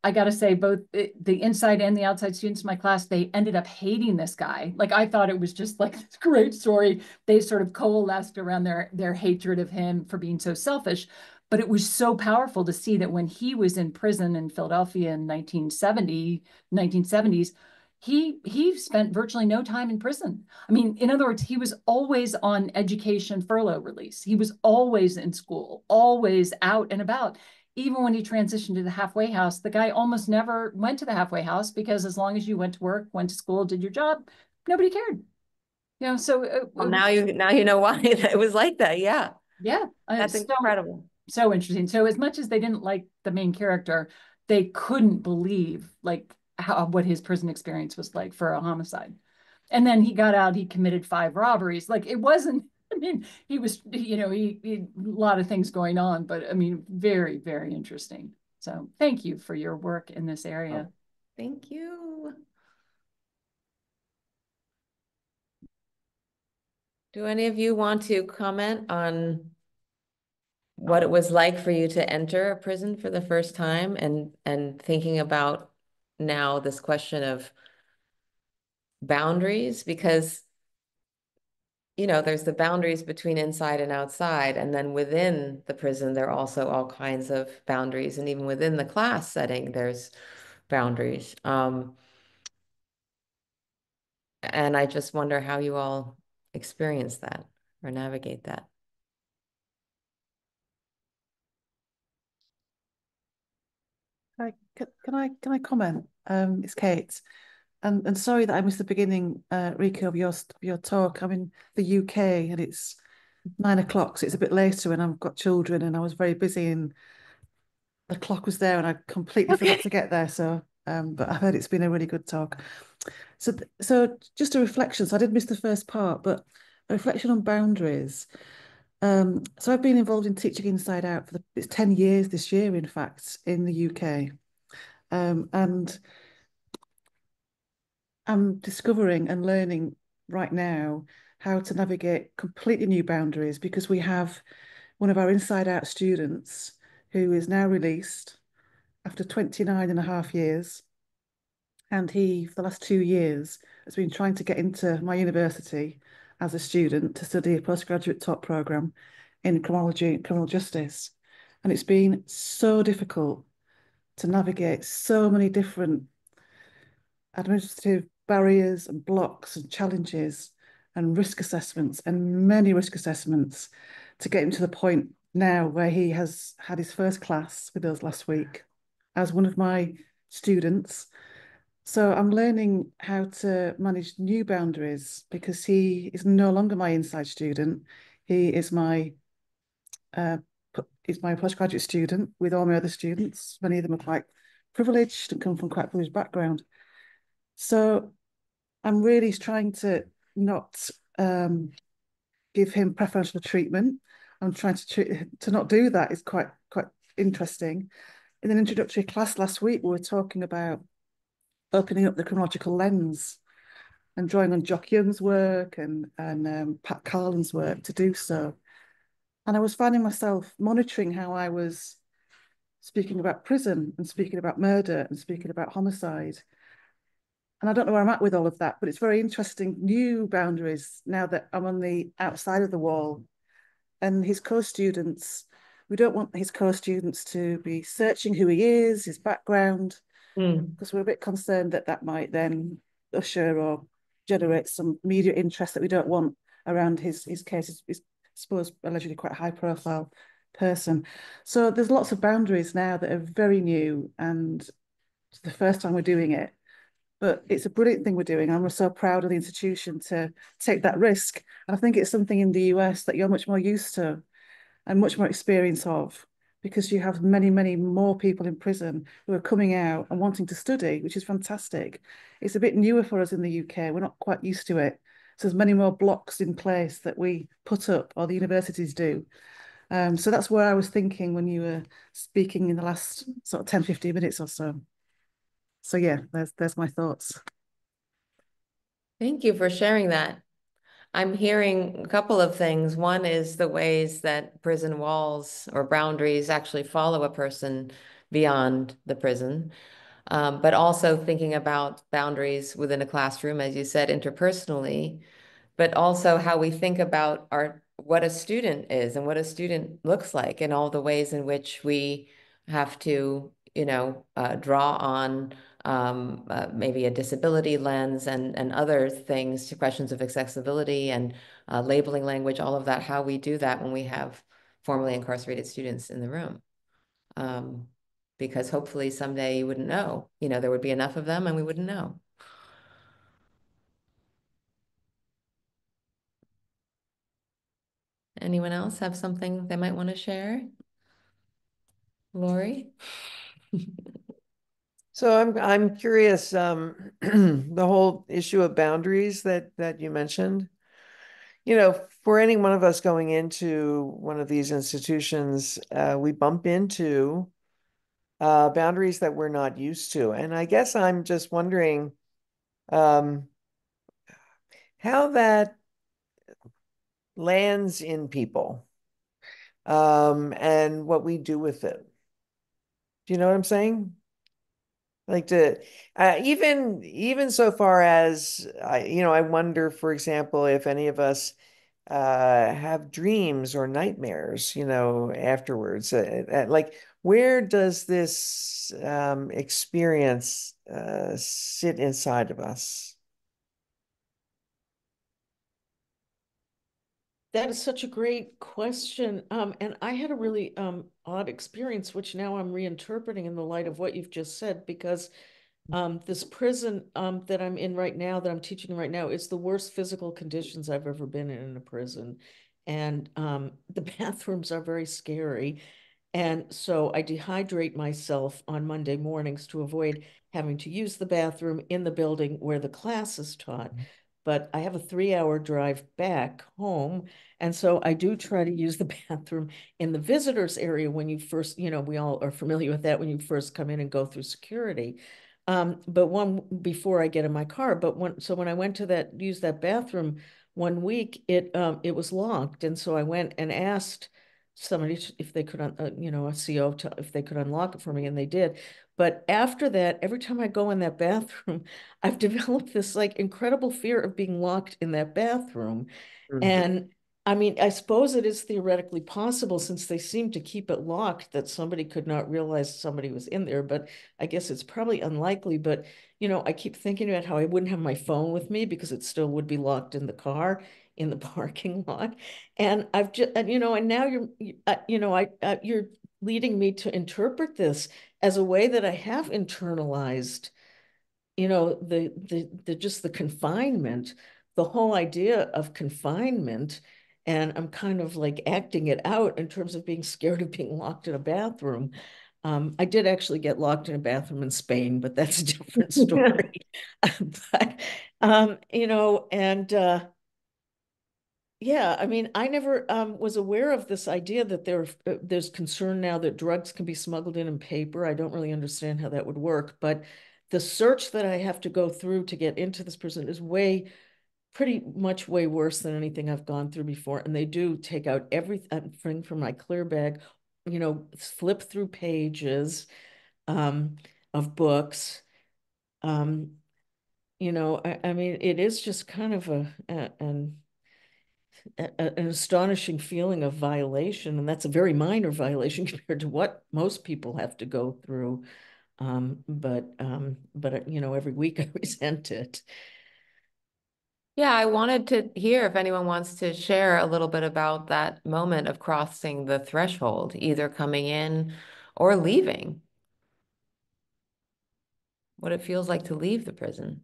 I got to say, both the inside and the outside students in my class, they ended up hating this guy. Like I thought it was just like this great story. They sort of coalesced around their hatred of him for being so selfish. But it was so powerful to see that when he was in prison in Philadelphia in 1970s, he spent virtually no time in prison. I mean, in other words, he was always on education furlough release. He was always in school, always out and about. Even when he transitioned to the halfway house, the guy almost never went to the halfway house, because as long as you went to work, went to school, did your job, nobody cared. So Well, now you know why it was like that. Yeah, yeah, that's incredible. So interesting. So as much as they didn't like the main character, they couldn't believe like what his prison experience was like for a homicide. And then he got out, he committed 5 robberies. Like, it wasn't, I mean, he was, he a lot of things going on, but I mean, very, very interesting. So thank you for your work in this area. Oh, thank you. Do any of you want to comment on what it was like for you to enter a prison for the first time, and thinking about now this question of boundaries? Because there's the boundaries between inside and outside, and then within the prison there are also all kinds of boundaries, and even within the class setting there's boundaries. And I just wonder how you all experience that or navigate that. Can I comment? It's Kate, and sorry that I missed the beginning, Reiko, of your talk. I'm in the UK and it's 9 o'clock, so it's a bit later, and I've got children, and I was very busy, and the clock was there, and I completely forgot to get there. So, but I heard it's been a really good talk. So just a reflection. So I did miss the first part, but a reflection on boundaries. So I've been involved in teaching Inside Out for it's 10 years this year, in fact, in the UK. And I'm discovering and learning right now how to navigate completely new boundaries, because we have one of our Inside Out students who is now released after 29 and a half years. And he, for the last 2 years, has been trying to get into my university as a student to study a postgraduate top programme in criminology and criminal justice. And it's been so difficult to navigate so many different administrative barriers and blocks and challenges and risk assessments, and many risk assessments, to get him to the point now where he has had his first class with us last week as one of my students. So I'm learning how to manage new boundaries, because he is no longer my inside student. He is my postgraduate student with all my other students. Many of them are quite privileged and come from quite privileged background. So I'm really trying to not give him preferential treatment. I'm trying to not do that. It's quite interesting. In an introductory class last week, we were talking about opening up the chronological lens and drawing on Jock Young's work and Pat Carlin's work to do so. And I was finding myself monitoring how I was speaking about prison and speaking about murder and speaking about homicide. And I don't know where I'm at with all of that, but it's very interesting, new boundaries now that I'm on the outside of the wall. And his co-students, we don't want his co-students to be searching who he is, his background, because we're a bit concerned that that might then usher or generate some media interest that we don't want around his case. He's, I suppose, allegedly quite a high-profile person. So there's lots of boundaries now that are very new, and it's the first time we're doing it. But it's a brilliant thing we're doing. I'm so proud of the institution to take that risk. And I think it's something in the US that you're much more used to and much more experience of, because you have many, many more people in prison who are coming out and wanting to study, which is fantastic. It's a bit newer for us in the UK. We're not quite used to it. So there's many more blocks in place that we put up, or the universities do. So that's where I was thinking when you were speaking in the last sort of 10, 15 minutes or so. So yeah, there's my thoughts. Thank you for sharing that. I'm hearing a couple of things. One is the ways that prison walls or boundaries actually follow a person beyond the prison, but also thinking about boundaries within a classroom, as you said, interpersonally, but also how we think about what a student is and what a student looks like, and all the ways in which we have to, draw on maybe a disability lens and other things, to questions of accessibility and labeling language, all of that, how we do that when we have formerly incarcerated students in the room. Because hopefully someday you wouldn't know, there would be enough of them and we wouldn't know. Anyone else have something they might want to share? Lori? So I'm curious, the whole issue of boundaries that you mentioned. For any one of us going into one of these institutions, we bump into boundaries that we're not used to. And I guess I'm just wondering how that lands in people, and what we do with it. Do you know what I'm saying? Like even so far as I wonder, for example, if any of us have dreams or nightmares, afterwards. Like, where does this experience sit inside of us? That is such a great question. And I had a really odd experience, which now I'm reinterpreting in the light of what you've just said, because this prison that I'm in right now, that I'm teaching right now, is the worst physical conditions I've ever been in a prison. And the bathrooms are very scary. And so I dehydrate myself on Monday mornings to avoid having to use the bathroom in the building where the class is taught. But I have a 3-hour drive back home. And so I do try to use the bathroom in the visitors area when you first, we all are familiar with that when you first come in and go through security. But one before I get in my car. But when I went to use that bathroom one week, it was locked. And so I went and asked somebody if they could, a CO, if they could unlock it for me, and they did. But after that, every time I go in that bathroom, I've developed this like incredible fear of being locked in that bathroom. And I mean, I suppose it is theoretically possible, since they seem to keep it locked, that somebody could not realize somebody was in there, but I guess it's probably unlikely. But, I keep thinking about how I wouldn't have my phone with me because it still would be locked in the car, in the parking lot. And I've just, and now you're leading me to interpret this as a way that I have internalized, the just the confinement, the whole idea of confinement. And I'm kind of like acting it out in terms of being scared of being locked in a bathroom. I did actually get locked in a bathroom in Spain, but that's a different story. But, yeah, I mean, I never was aware of this idea that there's concern now that drugs can be smuggled in paper. I don't really understand how that would work, but the search that I have to go through to get into this prison is pretty much way worse than anything I've gone through before. And they do take out everything from my clear bag, flip through pages of books. I mean, it is just kind of an astonishing feeling of violation, and that's a very minor violation compared to what most people have to go through. But every week I resent it. Yeah, I wanted to hear if anyone wants to share a little bit about that moment of crossing the threshold, either coming in or leaving. What it feels like to leave the prison.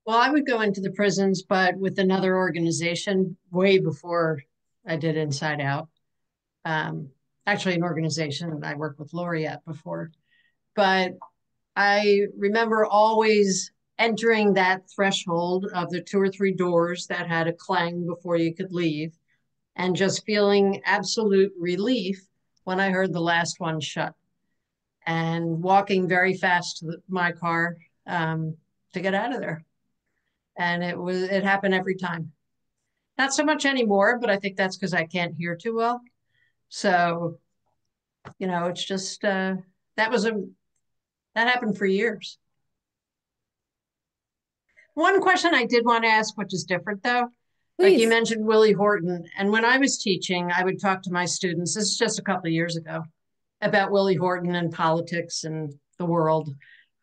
Well, I would go into the prisons, but with another organization way before I did Inside Out. Actually, an organization I worked with Lori at before. But I remember always entering that threshold of the 2 or 3 doors that had a clang before you could leave, and just feeling absolute relief when I heard the last one shut, and walking very fast to my car to get out of there. And it happened every time. Not so much anymore, but I think that's because I can't hear too well. So, it's just that was That happened for years. One question I did want to ask, which is different though, like you Please. mentioned Willie Horton. And when I was teaching, I would talk to my students, this is just a couple of years ago, about Willie Horton and politics and the world.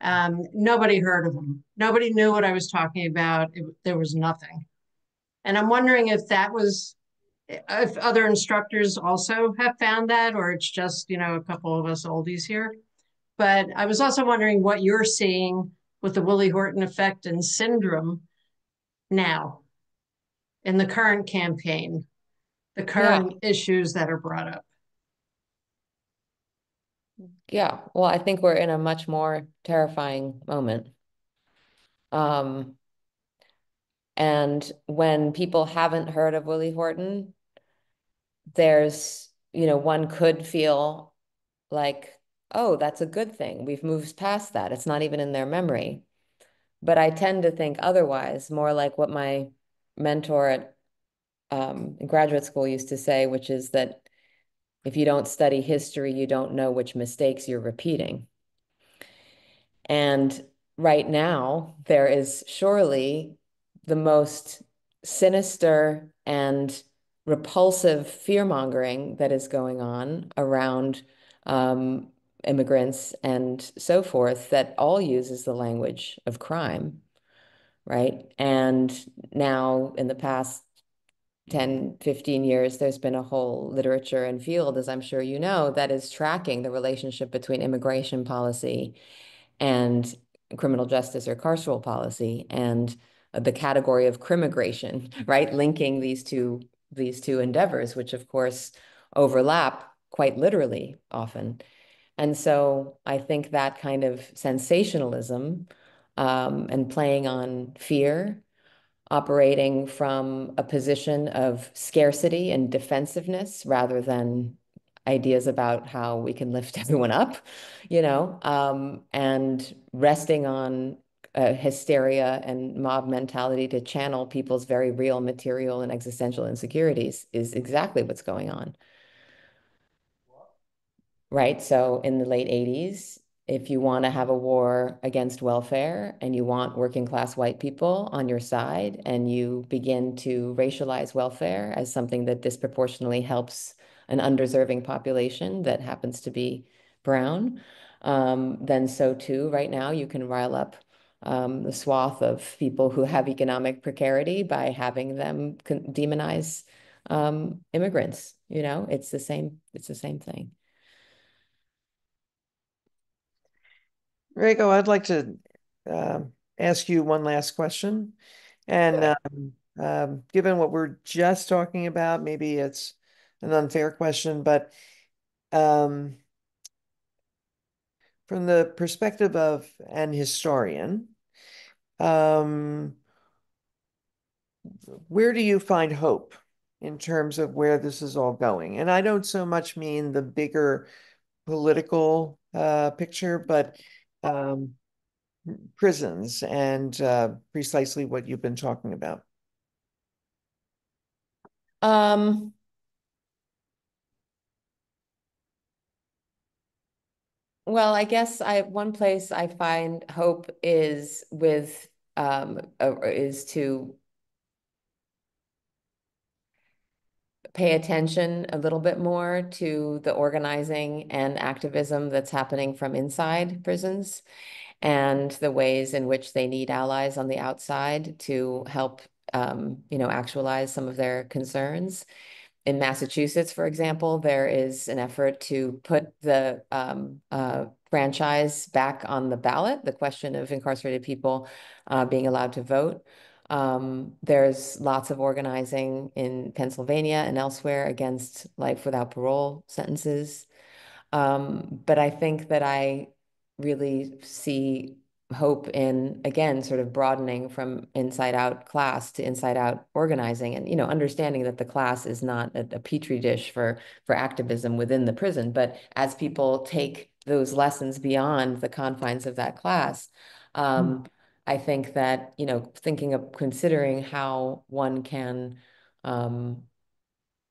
Nobody heard of him. Nobody knew what I was talking about. There was nothing. And I'm wondering if that was, if other instructors also have found that, or it's just, you know, a couple of us oldies here. But I was also wondering what you're seeing with the Willie Horton effect and syndrome now in the current campaign, the Yeah. current issues that are brought up. Yeah. Well, I think we're in a much more terrifying moment. And when people haven't heard of Willie Horton, there's, one could feel like, oh, that's a good thing. We've moved past that. It's not even in their memory. But I tend to think otherwise, more like what my mentor at in graduate school used to say, which is that if you don't study history, you don't know which mistakes you're repeating. And right now, there is surely the most sinister and repulsive fear-mongering that is going on around immigrants and so forth that all uses the language of crime, right? And now in the past 10, 15 years, there's been a whole literature and field, as I'm sure you know, that is tracking the relationship between immigration policy and criminal justice or carceral policy and the category of crimmigration, right? Linking these two endeavors, which of course overlap quite literally often. And so I think that kind of sensationalism and playing on fear, operating from a position of scarcity and defensiveness rather than ideas about how we can lift everyone up, and resting on hysteria and mob mentality to channel people's very real material and existential insecurities is exactly what's going on. Right? So in the late 80s, if you want to have a war against welfare and you want working class white people on your side and you begin to racialize welfare as something that disproportionately helps an undeserving population that happens to be brown, then so too, right now, you can rile up the swath of people who have economic precarity by having them demonize immigrants. It's the same thing. Reiko, I'd like to ask you one last question. And given what we're just talking about, maybe it's an unfair question, but from the perspective of an historian, where do you find hope in terms of where this is all going? And I don't so much mean the bigger political picture, but prisons and precisely what you've been talking about. Well, I guess one place I find hope is is to pay attention a little bit more to the organizing and activism that's happening from inside prisons and the ways in which they need allies on the outside to help, actualize some of their concerns. In Massachusetts, for example, there is an effort to put the franchise back on the ballot, the question of incarcerated people being allowed to vote. There's lots of organizing in Pennsylvania and elsewhere against life without parole sentences. But I think that I really see hope in, again, sort of broadening from inside out class to inside out organizing and, understanding that the class is not a petri dish for activism within the prison. But as people take those lessons beyond the confines of that class, I think that, considering how one can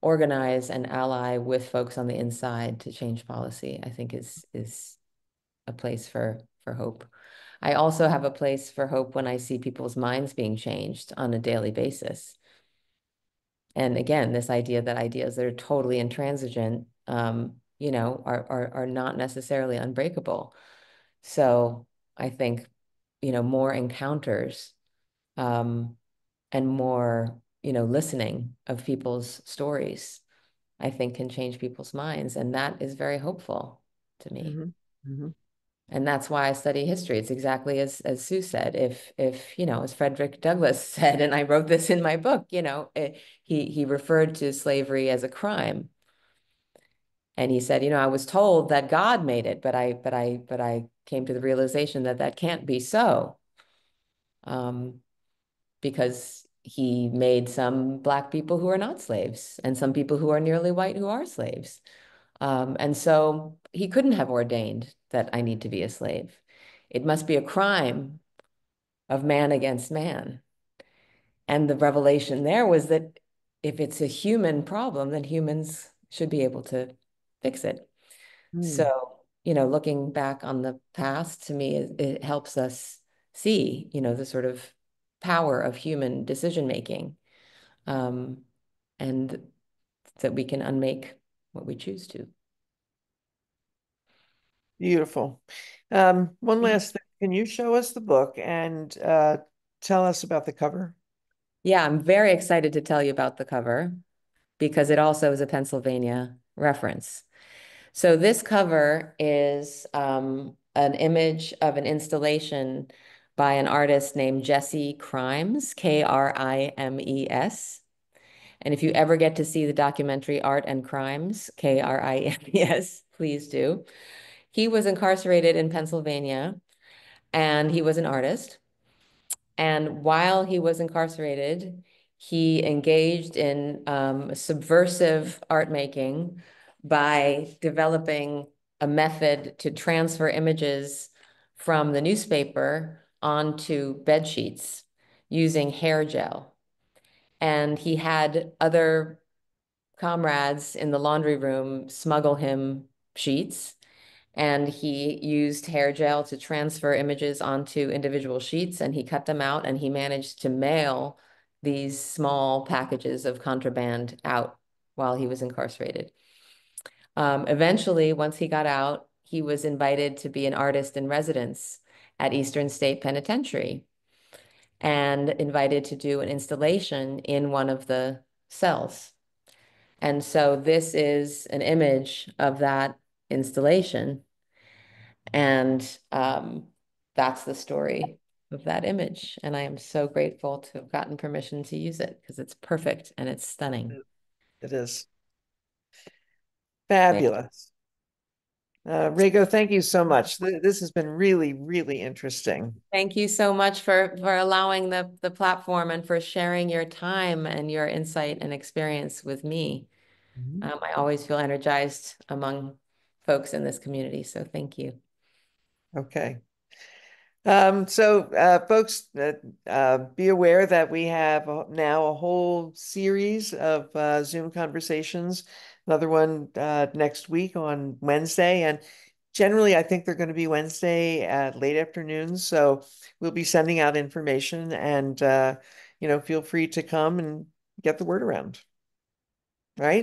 organize and ally with folks on the inside to change policy, I think is a place for for hope. I also have a place for hope when I see people's minds being changed on a daily basis. And again, this idea that ideas that are totally intransigent, you know, are not necessarily unbreakable. So I think, you know, more encounters, and more, you know, listening of people's stories, I think can change people's minds. And that is very hopeful to me. And that's why I study history. It's exactly as Sue said. If you know, as Frederick Douglass said, and I wrote this in my book, you know, he referred to slavery as a crime. And he said, you know, I was told that God made it, but I came to the realization that that can't be so, because he made some Black people who are not slaves and some people who are nearly white who are slaves. And so he couldn't have ordained that I need to be a slave. It must be a crime of man against man. And the revelation there was that if it's a human problem, then humans should be able to fix it. So, you know, looking back on the past, to me, it helps us see, you know, the sort of power of human decision making, and that we can unmake what we choose to. Beautiful. One last thing. Can you show us the book and tell us about the cover? Yeah, I'm very excited to tell you about the cover because it also is a Pennsylvania reference. So this cover is an image of an installation by an artist named Jesse Krimes, Krimes. And if you ever get to see the documentary Art and Crimes, Krimes, please do. He was incarcerated in Pennsylvania, and he was an artist. And while he was incarcerated, he engaged in subversive art making by developing a method to transfer images from the newspaper onto bed sheets using hair gel. And he had other comrades in the laundry room smuggle him sheets, and he used hair gel to transfer images onto individual sheets, and he cut them out, and he managed to mail these small packages of contraband out while he was incarcerated. Eventually, once he got out, he was invited to be an artist in residence at Eastern State Penitentiary and invited to do an installation in one of the cells. And so this is an image of that installation. And that's the story of that image. And I am so grateful to have gotten permission to use it because it's perfect and it's stunning. It is. Fabulous. Reiko, thank you so much. This has been really, really interesting. Thank you so much for allowing the platform and for sharing your time and your insight and experience with me. I always feel energized among folks in this community, so thank you. Okay. Folks, be aware that we have now a whole series of Zoom conversations, another one next week on Wednesday. And generally, I think they're going to be Wednesday at late afternoons. So we'll be sending out information and, you know, feel free to come and get the word around. Right?